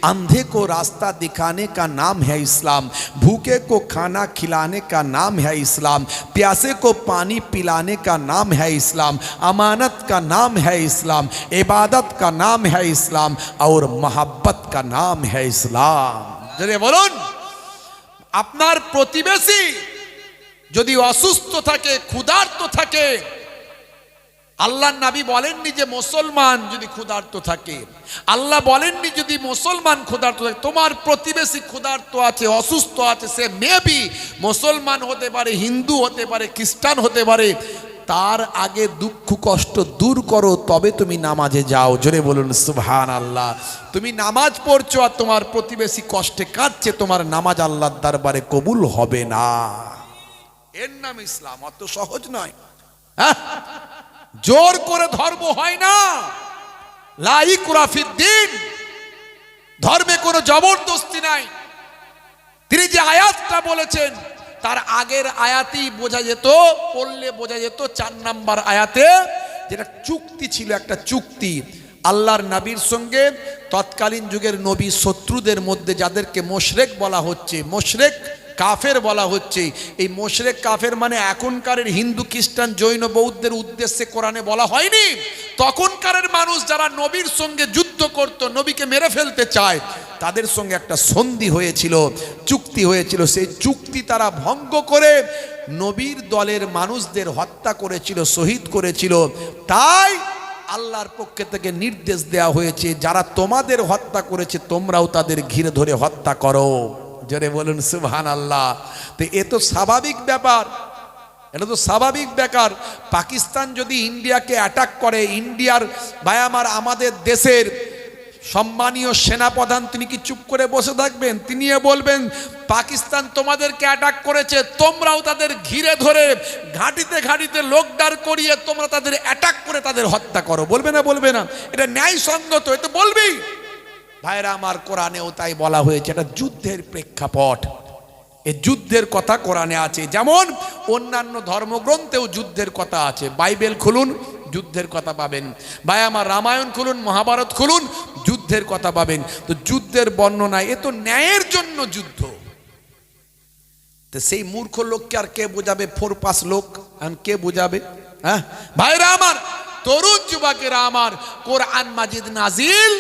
अंधे को रास्ता दिखाने का नाम है इस्लाम, भूखे को खाना खिलाने का नाम है इस्लाम, प्यासे को पानी पिलाने का नाम है इस्लाम, अमानत का नाम है इस्लाम, इबादत का नाम है इस्लाम, और मोहब्बत का नाम है इस्लाम। जरे बोलुन, আপনার প্রতিবেশী যদি অসুস্থ থাকে, ক্ষুধার্ত থাকে, আল্লাহর নবী বলেননি যে মুসলমান যদি ক্ষুধার্ত থাকে, আল্লাহ বলেননি যদি মুসলমান ক্ষুধার্ত থাকে, তোমার প্রতিবেশী ক্ষুধার্ত আছে, অসুস্থ আছে, সে মেবি মুসলমান হতে পারে, হিন্দু হতে পারে, খ্রিস্টান হতে পারে, তার আগে দুঃখ কষ্ট দূর করো, তবে তুমি নামাজে যাও। জোরে বলুন সুবহানাল্লাহ। তুমি নামাজ পড়ছো আর তোমার প্রতিবেশী কষ্টে কাঁদছে, তোমার নামাজ আল্লাহর দরবারে কবুল হবে না। এর নাম ইসলাম। অত সহজ নয়। জোর করে ধর্ম হয় না। লা ইকরাহা ফিদ্দিন, ধর্মে কোনো জবরদস্তি নাই। তিনি যে আয়াতটা বলেছেন, তার আগের আয়াতেই বোঝা যেত, পড়লে বোঝা যেত 4 নম্বর আয়াতে, যেটা চুক্তি ছিল, একটা চুক্তি আল্লাহর নবীর সঙ্গে তৎকালীন যুগের নবী শত্রুদের মধ্যে, যাদেরকে মুশরিক বলা হচ্ছে, মুশরিক কাফের বলা হচ্ছে। এই মুশরিক কাফের মানে এখনকার হিন্দু খ্রিস্টান জৈন বৌদ্ধের উদ্দেশ্যে কোরআনে বলা হয়নি। তখনকারের মানুষ যারা নবীর সঙ্গে যুদ্ধ করত, নবীকে মেরে ফেলতে চায়, তাদের সঙ্গে একটা সন্ধি হয়েছিল, চুক্তি হয়েছিল। সেই চুক্তি তারা ভঙ্গ করে নবীর দলের মানুষদের হত্যা করেছিল, শহীদ করেছিল। তাই আল্লাহর পক্ষ থেকে নির্দেশ দেওয়া হয়েছে, যারা তোমাদের হত্যা করেছে তোমরাও তাদের ঘিরে ধরে হত্যা করো। জোরে বলুন সুবহানাল্লাহ। তো এ তো স্বাভাবিক ব্যাপার, এটা তো স্বাভাবিক ব্যাপার। পাকিস্তান যদি ইন্ডিয়াকে অ্যাটাক করে, ইন্ডিয়ার ভাই আমার, আমাদের দেশের সম্মানীয় সেনাপ্রধান, তিনি কি চুপ করে বসে থাকবেন? তিনি বলবেন পাকিস্তান তোমাদেরকে অ্যাটাক করেছে, তোমরাও তাদের ঘিরে ধরে ঘাঁটিতে ঘাঁটিতে লোক দাঁড় করিয়ে তোমরা তাদের অ্যাটাক করে তাদের হত্যা করো। বলবে না? বলবে না? এটা ন্যায়সঙ্গত, এটা বলবেই। ভাইরা আমার, কোরআনেও তাই বলা হয়েছে। এটা যুদ্ধের প্রেক্ষাপট, এই যুদ্ধের কথা কোরআনে আছে। যেমন অন্যান্য ধর্মগ্রন্থেও যুদ্ধের কথা আছে। বাইবেল খুলুন, যুদ্ধের কথা পাবেন। ভাই আমার, রামায়ণ খুলুন, মহাভারত খুলুন, যুদ্ধের কথা পাবেন। তো যুদ্ধের বর্ণনা, এ তো ন্যায়ের জন্য যুদ্ধ। তো সেই মূর্খ লোককে আর কে বোঝাবে? 4 লোক কে বোঝাবে? হ্যাঁ ভাইরা আমার, তরুণ যুবকেরা আমার, কোরআন মাজিদ নাজিল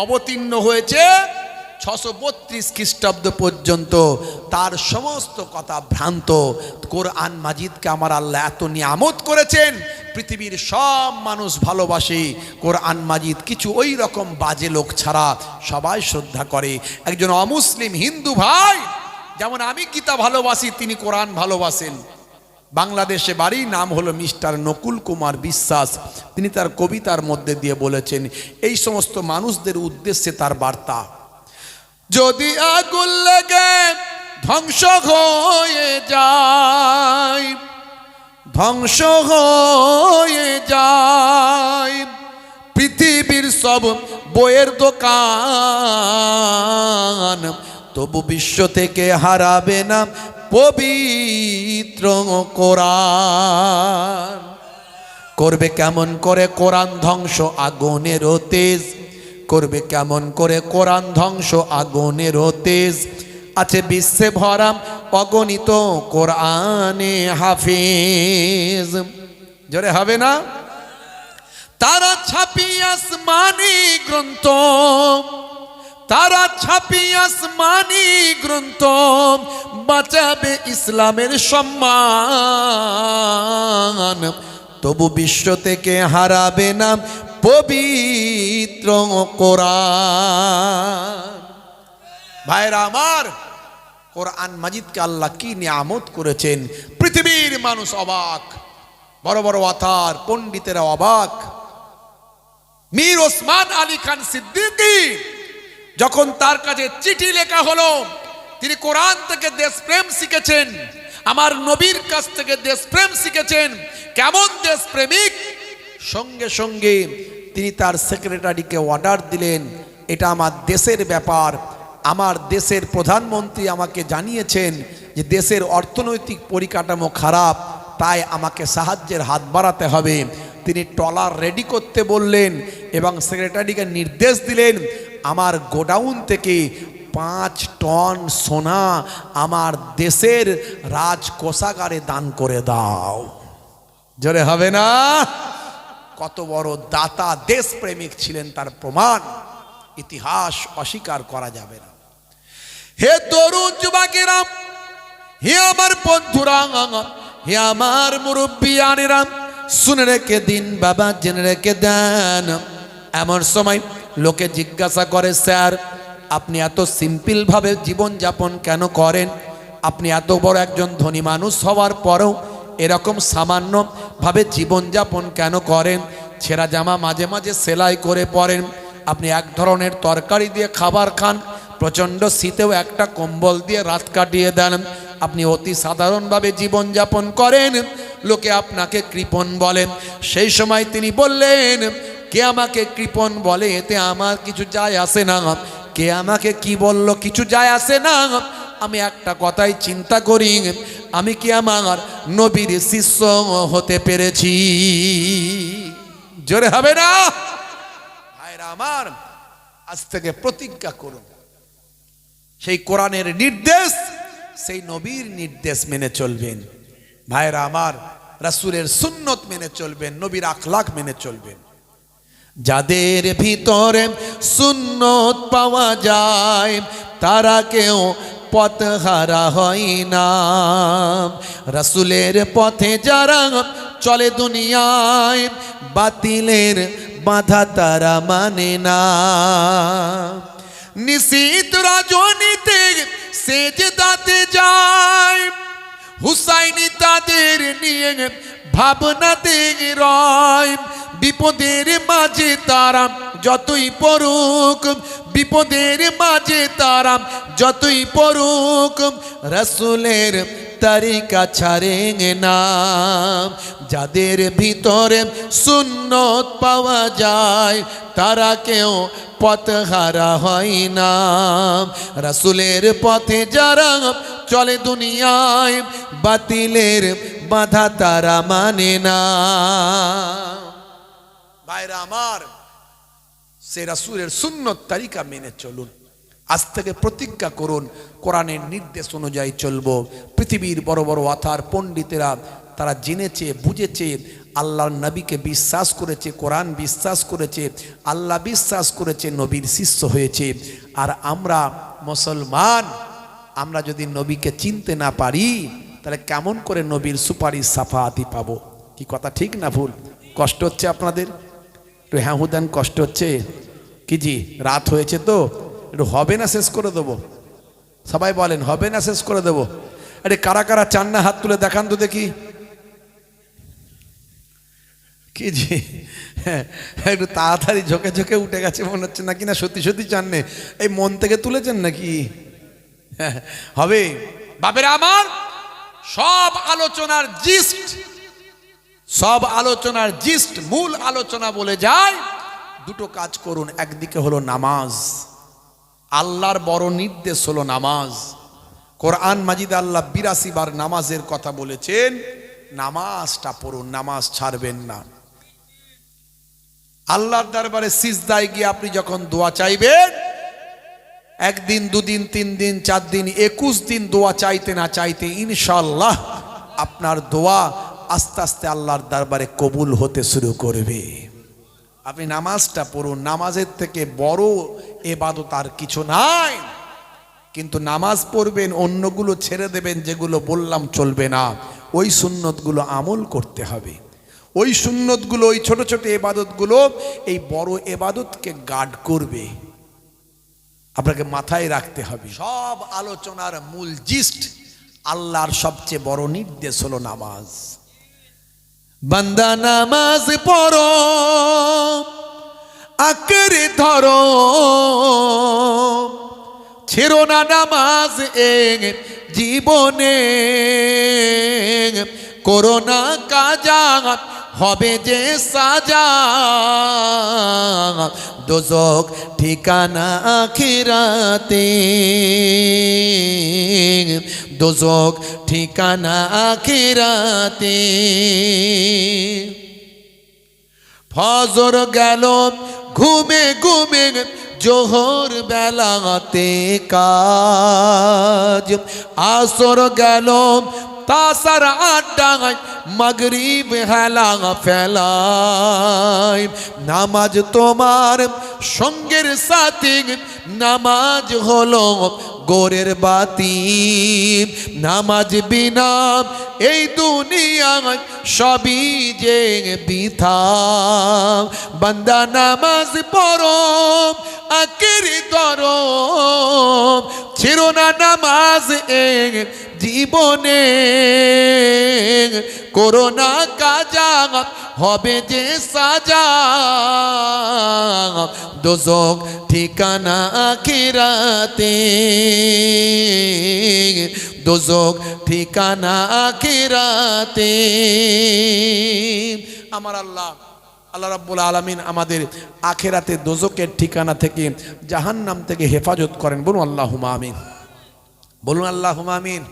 অবতীর্ণ হয়েছে 632 খ্রিস্টাব্দ পর্যন্ত তার সমস্ত কথা ভ্রান্ত। কোরআন মাজিদকে আমার আল্লাহ এত নিয়ামত করেছেন, পৃথিবীর সব মানুষ ভালোবাসে কোরআন মাজিদ, কিছু ওই রকম বাজে লোক ছাড়া সবাই শ্রদ্ধা করে। একজন অমুসলিম হিন্দু ভাই, যেমন আমি গীতা ভালোবাসি, তিনি কোরআন ভালোবাসেন। বাংলাদেশে বাড়ি, নাম হলো মিস্টার নকুল কুমার বিশ্বাস। তিনি তার কবিতার মধ্যে দিয়ে বলেছেন এই সমস্ত মানুষদের উদ্দেশ্যে তার বার্তা, যদি আগুন লেগে ধ্বংস হয়ে যায়, ধ্বংস হয়ে যায় পৃথিবীর সব বইয়ের দোকান, তবু বিশ্ব থেকে হারাবে না পবিত্র কোরআন। করবে কেমন করে কোরআন ধ্বংস আগুনের তেজ, করবে কেমন করে কোরআন ধ্বংস আগুনের তেজ, আছে বিশ্বে ভরা অগণিত কোরআনে হাফিজ। জোরে হবে না? তারা ছাপি আসমানি গ্রন্থ, তারা ছাপি আসমানি গ্রন্থ, বাঁচাবে ইসলামের সম্মান, তবু বিশ্ব থেকে হারাবে না পবিত্র কোরআন। ভাইরা আমার, কোরআন মাজিদকে আল্লাহ কি নিয়ামত করেছেন, পৃথিবীর মানুষ অবাক, বড় বড় অথার পণ্ডিতেরা অবাক। মীর ওসমান আলী খান সিদ্দিকী যখন তার কাছে চিঠি লেখা হলো, তিনি কোরআন থেকে দেশপ্রেম শিখেছেন, আমার নবীর কাছ থেকে দেশপ্রেম শিখেছেন। কেমন দেশপ্রেমিক, সঙ্গে সঙ্গে তিনি তার সেক্রেটারিকে অর্ডার দিলেন, এটা আমার দেশের ব্যাপার, আমার দেশের প্রধানমন্ত্রী আমাকে জানিয়েছেন যে দেশের অর্থনৈতিক পরিকাঠামো খারাপ, তাই আমাকে সাহায্যের হাত বাড়াতে হবে। তিনি ট্রলার রেডি করতে বললেন এবং সেক্রেটারিকে নির্দেশ দিলেন আমার গোডাউন থেকে 5 টন সোনা আমার দেশের রাজকোষাগারে দান করে দাও। জোরে হবে না? কত বড় দাতা, দেশপ্রেমিক ছিলেন তার প্রমাণ ইতিহাস অস্বীকার করা যাবে না। হে তরুণ যুবকেরা, হে আমার বন্ধুরা, হে আমার মুরব্বিয়ানেরা, শুনে রেখে দিন বাবা, জেনে রেখে দেন। এমন সময় লোকে জিজ্ঞাসা করে, স্যার আপনি এত সিম্পল ভাবে জীবন যাপন কেন করেন? আপনি এত বড় একজন ধনী মানুষ হওয়ার পরেও এরকম সামান্য ভাবে জীবন যাপন কেন করেন? ছেঁড়া জামা মাঝে মাঝে সেলাই করে পরেন, আপনি এক ধরনের তরকারি দিয়ে খাবার খান, প্রচণ্ড শীতেও একটা কম্বল দিয়ে রাত কাটিয়ে দেন, আপনি অতি সাধারণভাবে জীবন যাপন করেন, লোকে আপনাকে কৃপণ বলেন। সেই সময় তিনি বললেন, কে আমাকে কৃপণ বলে এতে আমার কিছু যায় আসে না, কে আমাকে কি বলল কিছু যায় আসে না, আমি একটা কথাই চিন্তা করি, আমি কি আমার নবীর শিষ্য হতে পেরেছি। জোরে হবে না? ভাইরা আমার, আজ থেকে প্রতিজ্ঞা করুন, সেই কোরআনের নির্দেশ, সেই নবীর নির্দেশ মেনে চলবেন। ভাইরা আমার, রাসূলের সুন্নত মেনে চলবেন, নবীর আখলাক মেনে চলবেন। যাদের ভিতরে সুন্নত পাওয়া যায় তারা কেউ পথহারা হয় না। রাসূলের পথে যারা চলে দুনিয়ায়, বাতিলের বাধা তারা মানে না। নিশীত রজনীতে সেজদাতে যায়, হুসাইনি তাদের নিয়ে ভাবনাতে রয়। বিপদের মাঝে তারা যতই পড়ুক, বিপদের মাঝে তারা যতই পড়ুক, রাসূলের তরিকা ছাড়েন না। যাদের ভিতরে সুন্নত পাওয়া যায় তারা কেউ পথহারা হয় না। রাসূলের পথে যারা চলে দুনিয়ায়, বাতিলের বাধা তারা মানে না। ভাইরা আমার, সে রাসূলের সুন্নত তরিকা মেনে চলুন। আজ থেকে প্রতিজ্ঞা করুন, কোরআনের নির্দেশ অনুযায়ী চলবো। পৃথিবীর বড় বড় অথার পণ্ডিতেরা তারা জেনেছে, বুঝেছে, আল্লাহর নবীকে বিশ্বাস করেছে, কোরআন বিশ্বাস করেছে, আল্লাহ বিশ্বাস করেছে, নবীর শিষ্য হয়েছে। আর আমরা মুসলমান, আমরা যদি নবীকে চিনতে না পারি তাহলে কেমন করে নবীর সুপারিশ সাফায়াতি পাবো? কি কথা ঠিক না ভুল? কষ্ট হচ্ছে আপনাদের? একটু হ্যাঁ হুদান কষ্ট হচ্ছে কি জি? রাত হয়েছে তো একটু হবে না শেষ করে দেবো? সবাই বলেন হবে না শেষ করে দেবো? আরে কারা কারা চান না হাত তুলে দেখান তো দেখি। কি জি হ্যাঁ, একটু তাড়াতাড়ি ঝোঁকে ঝোঁকে উঠে গেছে মনে হচ্ছে, নাকি না সত্যি সত্যি চাননে? এই মন থেকে তুলেছেন নাকি? হবে বাবেরা আমার। সব আলোচনার জিস্ট মূল আলোচনা বলে যায় দুটো কাজ করুন। একদিকে হলো নামাজ, আল্লাহর বড় নির্দেশ হলো নামাজ। কোরআন মাজিদে আল্লাহ 82 বার নামাজের কথা বলেছেন। নামাজটা পড়ুন, নামাজ ছাড়বেন না। আল্লাহর দরবারে সিজদায় গিয়ে আপনি যখন দোয়া চাইবেন, একদিন দুদিন 3 দিন 4 দিন 21 দিন দোয়া চাইতে না চাইতে ইনশাআল্লাহ আপনার দোয়া আস্তে আস্তে আল্লাহর দরবারে কবুল হতে শুরু করবে। আপনি নামাজটা পড়ুন, নামাজের থেকে বড় ইবাদত আর কিছু নাই। কিন্তু নামাজ পড়বেন, অন্যগুলো ছেড়ে দেবেন, যেগুলো বললাম চলবে না। ওই সুন্নতগুলো আমল করতে হবে। ওই সুন্নতগুলো, ওই ছোট ছোট ইবাদতগুলো এই বড় ইবাদতকে গার্ড করবে। আপনাকে মাথায় রাখতে হবে। সব আলোচনার মূল জিস্ট, আল্লাহর সবচেয়ে বড় নির্দেশ হলো নামাজ। বান্দা নামাজ পড়ো, আঁকড়ে ধরো, ছেড়ো না নামাজ জীবনে, করো না কাজা হবে যে সাজা, দোজখ ঠিকানা আখিরাতে, দোজখ ঠিকানা আখিরাতে। ফজর গেল ঘুমে ঘুমে, জোহর বেলাতে কাজ, আসর গেল তাসার আড্ডায়, মাগরিব হেলা ফেলায়। নামাজ তোমার সঙ্গের সাথী, নামাজ হলো গোরের বাতি, নামাজ বিনা এই দুনিয়ায় সবই যে বৃথা। বান্দা নামাজ পড়ো, আঁকড়ে ধরো, ছেড়ো না নামাজ জীবনে, করো না কাজা হবে যে সাজা, দোজখ ঠিকানা আখিরাতে, দোজখ ঠিকানা আখিরাতে। আমার আল্লাহ রাব্বুল আলামিন আমাদের আখিরাতে দোজখের ঠিকানা থেকে, জাহান্নাম থেকে হেফাজত করেন। বলুন আল্লাহুম্মা আমিন, বলুন আল্লাহুম্মা আমিন।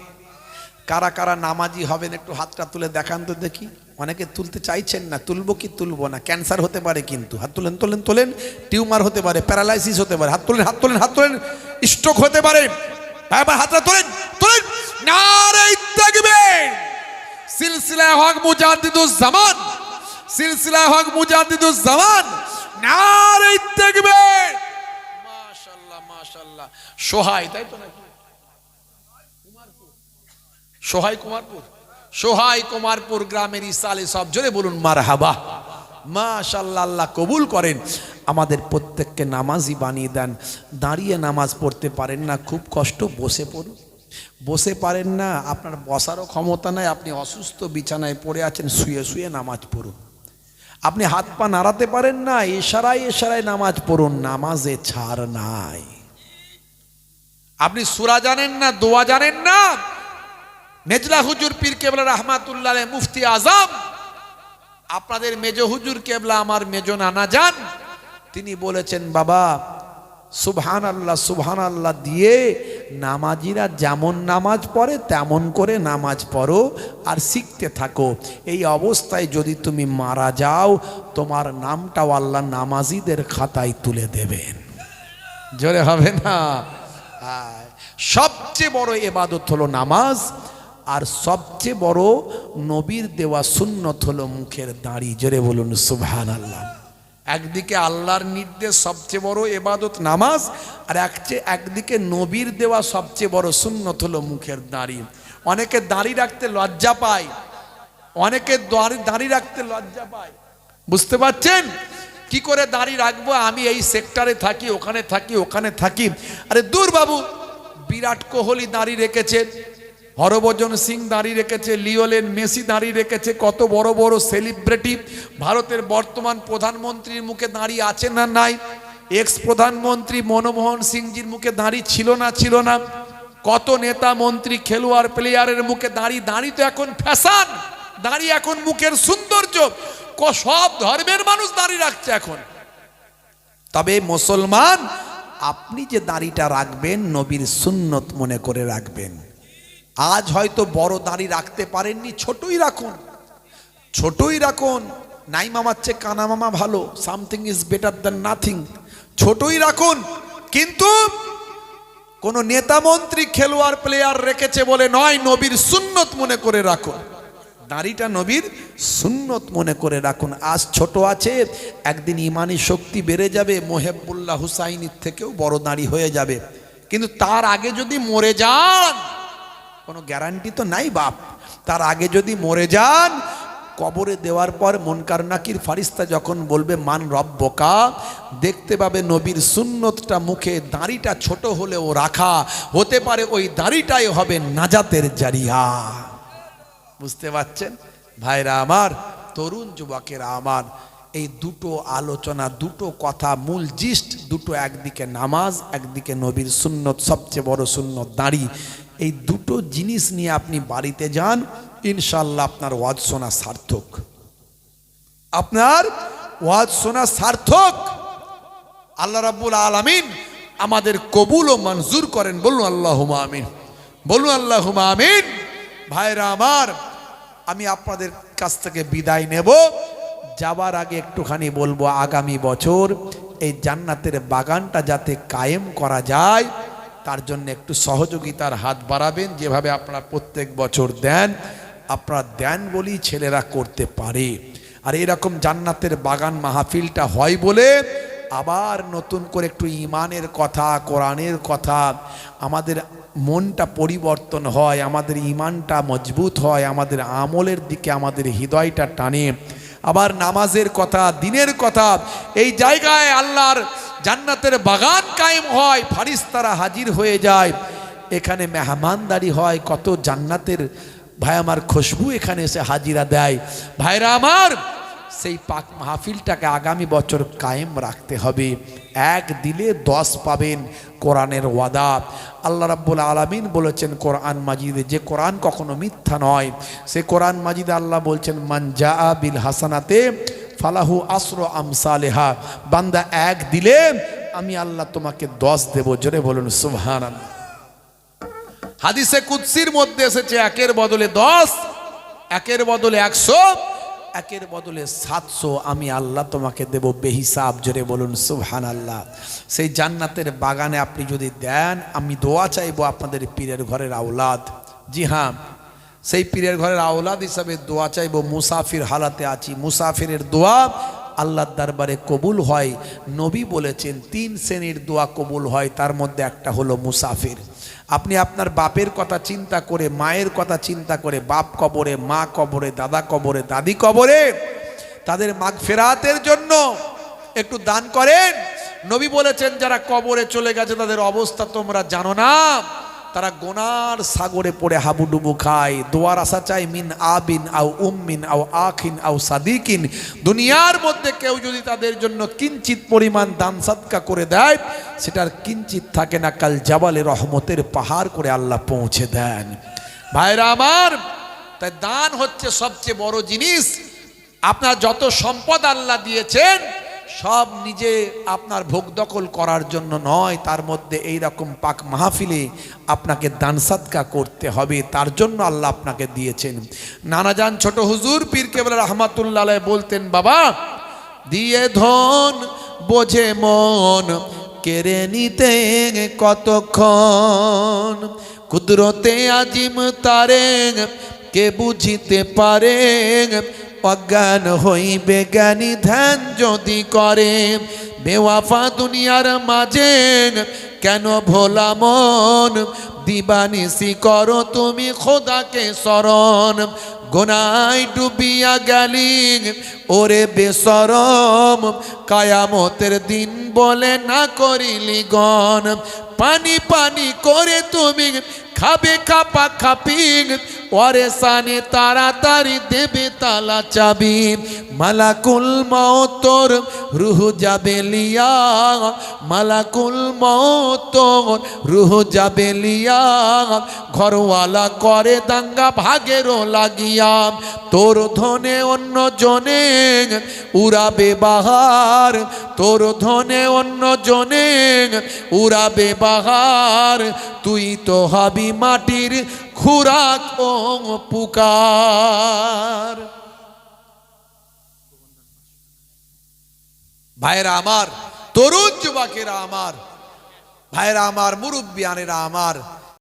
কারা কারা নামাজি হবেন একটু হাতটা তুলে দেখান তো দেখি। অনেকে তুলতে চাইছেন না, তুলবো কি তুলবো না, ক্যান্সার হতে পারে কিন্তু। হাত তোলেন তোলেন তোলেন, টিউমার হতে পারে, প্যারালাইসিস হতে পারে, হাত তোলেন হাত তোলেন হাত তোলেন, স্ট্রোক হতে পারে। এবার হাতটা তোলেন তোলেন, নারে তাকবীর। সিলসিলা হক মুজাদ্দিদুজ জামান, সিলসিলা হক মুজাদ্দিদুজ জামান, নারে তাকবীর। মাশাআল্লাহ মাশাআল্লাহ। সোহাই, তাই তো নাকি? সোহাই কুমারপুর গ্রামের ইসালে সব জোরে বলুন মারহাবা। মাশাআল্লাহ, আল্লাহ কবুল করেন। আমাদের প্রত্যেককে নামাজি বানিয়ে দেন। দাঁড়িয়ে নামাজ পড়তে পারেন না, খুব কষ্ট, বসে পড়ুন। বসে পারেন না, আপনার বসারও ক্ষমতা নাই, আপনি অসুস্থ বিছানায় পড়ে আছেন, শুয়ে শুয়ে নামাজ পড়ুন। আপনি হাত পা নাড়াতে পারেন না, ইশারায় ইশারায় নামাজ পড়ুন, নামাজে ছাড় নাই। আপনি সূরা জানেন না, দোয়া জানেন না, মেজলা হুজুর পীর কেবলা রহমাতুল্লাহ আলাইহি মুফতি আজম, আপনাদের মেজ হুজুর কেবলা আমার মেজ নানা যান, তিনি বলেছেন বাবা সুবহানাল্লাহ সুবহানাল্লাহ দিয়ে নামাজিরা যেমন নামাজ পড়ে তেমন করে নামাজ পড়ো আর শিখতে থাকো। এই অবস্থায় যদি তুমি মারা যাও, তোমার নামটাও আল্লাহ নামাজিদের খাতায় তুলে দেবেন। জোরে হবে না? সবচেয়ে বড় ইবাদত হলো নামাজ। আর সবচেয়ে বড় নবীর দেওয়া সুন্নত হলো মুখের দাড়ি। জোরে বলুন সুবহানাল্লাহ। একদিকে আল্লাহর নির্দেশ সবচেয়ে বড় ইবাদত নামাজ, আর একদিকে নবীর দেওয়া সবচেয়ে বড় সুন্নত হলো মুখের দাড়ি। অনেকে দাড়ি রাখতে লজ্জা পায়, অনেকে দাড়ি রাখতে লজ্জা পায়। বুঝতে পারছেন? কি করে দাড়ি রাখবো, আমি এই সেক্টরে থাকি, ওখানে থাকি। আরে দূর বাবু, বিরাট কোহলি দাড়ি রেখেছে, হরভজন সিং দাড়ি রেখেছে, লিওনেল মেসি দাড়ি রেখেছে, কত বড় বড় সেলিব্রিটি। ভারতের বর্তমান প্রধানমন্ত্রীর মুখে দাড়ি আছে না নাই? এক্স প্রধানমন্ত্রী মনমোহন সিংজির মুখে দাড়ি ছিল না? কত নেতা মন্ত্রী খেলোয়াড় প্লেয়ারের মুখে দাড়ি। দাড়ি তো এখন ফ্যাশন, দাড়ি এখন মুখের সৌন্দর্য। সব ধর্মের মানুষ দাড়ি রাখছে এখন। তবে মুসলমান, আপনি যে দাড়িটা রাখবেন নবীর সুন্নত মনে করে রাখবেন। আজ হয়তো বড় দাড়ি রাখতে পারেননি, ছোটই রাখুন। নাই মামার চেয়ে কানা মামা ভালো, something is better than nothing. ছোটই রাখুন, কিন্তু কোন নেতা মন্ত্রী খেলোয়াড় প্লেয়ার রেখেছে বলে নয়, নবীর সুন্নত মনে করে রাখুন। দাড়িটা নবীর সুন্নত মনে করে রাখুন। আজ ছোট আছে, একদিন ইমানি শক্তি বেড়ে যাবে, মোহেবুল্লাহ হুসাইনির থেকেও বড় দাড়ি হয়ে যাবে। কিন্তু তার আগে যদি মরে যান, কোনো গ্যারান্টি তো নাই বাপ, তার আগে যদি মরে যান, কবরে দেওয়ার পর মুনকার নাকির ফারিস্তা যখন বলবে মান রব্বকা, দেখতে পাবে নবীর সুন্নতটা মুখে, দাড়িটা ছোট হলেও রাখা, হতে পারে ওই দাড়িটাই হবে নাজাতের জারিয়া। বুঝতে পারছেন ভাইরা আমার, তরুণ যুবকেরা আমার, এই দুটো আলোচনা, দুটো কথা, মূল জিস্ট দুটো, একদিকে নামাজ, একদিকে নবীর সুন্নত, সবচেয়ে বড় সুন্নত দাড়ি। এই দুটো জিনিস নিয়ে আপনি বাড়িতে যান, ইনশাআল্লাহ আপনার ওয়াজ শোনা সার্থক, আপনার ওয়াজ শোনা সার্থক। আল্লাহ রাব্বুল আলামিন আমাদের কবুল ও মঞ্জুর করেন। বলুন আল্লাহুম্মা আমিন, বলুন আল্লাহুম্মা আমিন। ভাইরা আমার, আমি আপনাদের কাছ থেকে বিদায় নেব। যাবার আগে একটুখানি বলবো, আগামী বছর এই জান্নাতের বাগানটা যাতে কায়েম করা যায়, তার জন্য একটু সহযোগিতার হাত বাড়াবেন। যেভাবে আপনারা প্রত্যেক বছর দেন, আপনারা দেন বলেই ছেলেরা করতে পারে। আর এরকম জান্নাতের বাগান মাহফিলটা হয় বলে আবার নতুন করে একটু ইমানের কথা, কোরআনের কথা, আমাদের মনটা পরিবর্তন হয়, আমাদের ইমানটা মজবুত হয়, আমাদের আমলের দিকে আমাদের হৃদয়টা টানে। আবার নামাজের কথা, দিনের কথা, এই জায়গায় আল্লাহর জান্নাতের বাগান কায়েম হয়, ফারিস্তারা হাজির হয়ে যায়, এখানে মেহমানদারি হয়, কত জান্নাতের ভাই আমার খুশবু এখানে এসে হাজিরা দেয়। ভাইরা আমার, সেই পাক মাহফিলটাকে আগামী বছর কায়েম রাখতে হবে। এক দিলে 10 পাবেন, কোরআনের ওয়াদা। আল্লাহ রাব্বুল আলামিন বলেছেন কোরআন মাজিদে, যে কোরআন কখনো মিথ্যা নয়, সে কোরআন মাজিদে আল্লাহ বলছেন মান জাআ বিল হাসানাতে ফালাহু আসরু আমসালেহা। বান্দা এক দিলে আমি আল্লাহ তোমাকে 10 দেব। জোরে বলুন সুবহানাল্লাহ। হাদিসে কুদসির মধ্যে এসেছে, একের বদলে 10, একের বদলে 100, একের বদলে 700 আমি আল্লাহ তোমাকে দেব বেহিসাব। জোরে বলুন সুবহানাল্লাহ। সেই জান্নাতের বাগানে আপনি যদি দেন, আমি দোয়া চাইবো আপনাদের পীরের ঘরের আওলাদ, জি হ্যাঁ, সেই পীরের ঘরের আওলাদ হিসাবে দোয়া চাইবো। মুসাফির হালাতে আছি, মুসাফিরের দোয়া আল্লাহর দরবারে কবুল হয়। নবী বলেছেন 3 শ্রেণীর দোয়া কবুল হয়, তার মধ্যে একটা হলো মুসাফির। আপনি আপনার বাপের কথা চিন্তা করে, মায়ের কথা চিন্তা করে, বাপ কবরে, মা কবরে, দাদা কবরে, দাদি কবরে, তাদের মাগফিরাতের জন্য একটু দান করেন। নবী বলেছেন যারা কবরে চলে গেছে তাদের অবস্থা তোমরা জানো না, তারা গোনার সাগরে পড়ে হাবুডুবু খায়। দোয়ার আশা চাই মিন আবিন আও উম্মিন আও আখিন আও সাদিকিন। দুনিয়ার মধ্যে কেউ যদি তাদের জন্য কিঞ্চিত পরিমাণ দান সাদকা করে দেয়, সেটার কিঞ্চিত থাকে না, কাল জাবালে রহমতের পাহাড় করে আল্লাহ পৌঁছে দেন। ভাইরা আমার, তাই দান হচ্ছে সবচেয়ে বড় জিনিস। আপনার যত সম্পদ আল্লাহ দিয়েছেন, সব নিজে আপনার ভোগ দখল করার জন্য নয়, তার মধ্যে এই রকম পাক মাহফিলে আপনাকে দান সাদকা করতে হবে, তার জন্য আল্লাহ আপনাকে দিয়েছেন। নানাজান ছোট হুজুর পীর কেবলা রহমাতুল্লাহ আলাইহি বলতেন, বাবা দিয়ে ধন বোঝে মন কেড়ে নিতে কতক্ষণ। কুদরতে আজিম তারে কে বুঝিতে পারে, অজ্ঞান হইবে জ্ঞানী ধ্যান যদি করে। বেওয়াফা দুনিয়ার মাঝে কেন ভোলা মন, দিবানিসি করো তুমি খোদাকে শরণ। গোনায় ডুবিয়া গেলি ওরে বেশরম, কায়ামতের দিন বলে না করিলি গণ। পানি পানি করে তুমি খাবে খাপা খাপি, ওরে সানে তাড়াতাড়ি দেবে তালা চাবি। মালাকুল মউত তোর রুহ যাবে লিয়া, মালাকুল মউত তোর রুহ যাবে লিয়া। ঘরওয়ালা করে দাঙ্গা ভাগেরও লাগিয়া, তোর ধনে অন্য জনে উড়াবে বাহার, তোর ধনে অন্য জনে উড়াবে বাহার। তুই তো হবি মাটির খুরাক ও পুকার। ভাইরা আমার, তরুণ যুবকেরা আমার, ভাইরা আমার, মুরব্বিয়ানেরা আমার,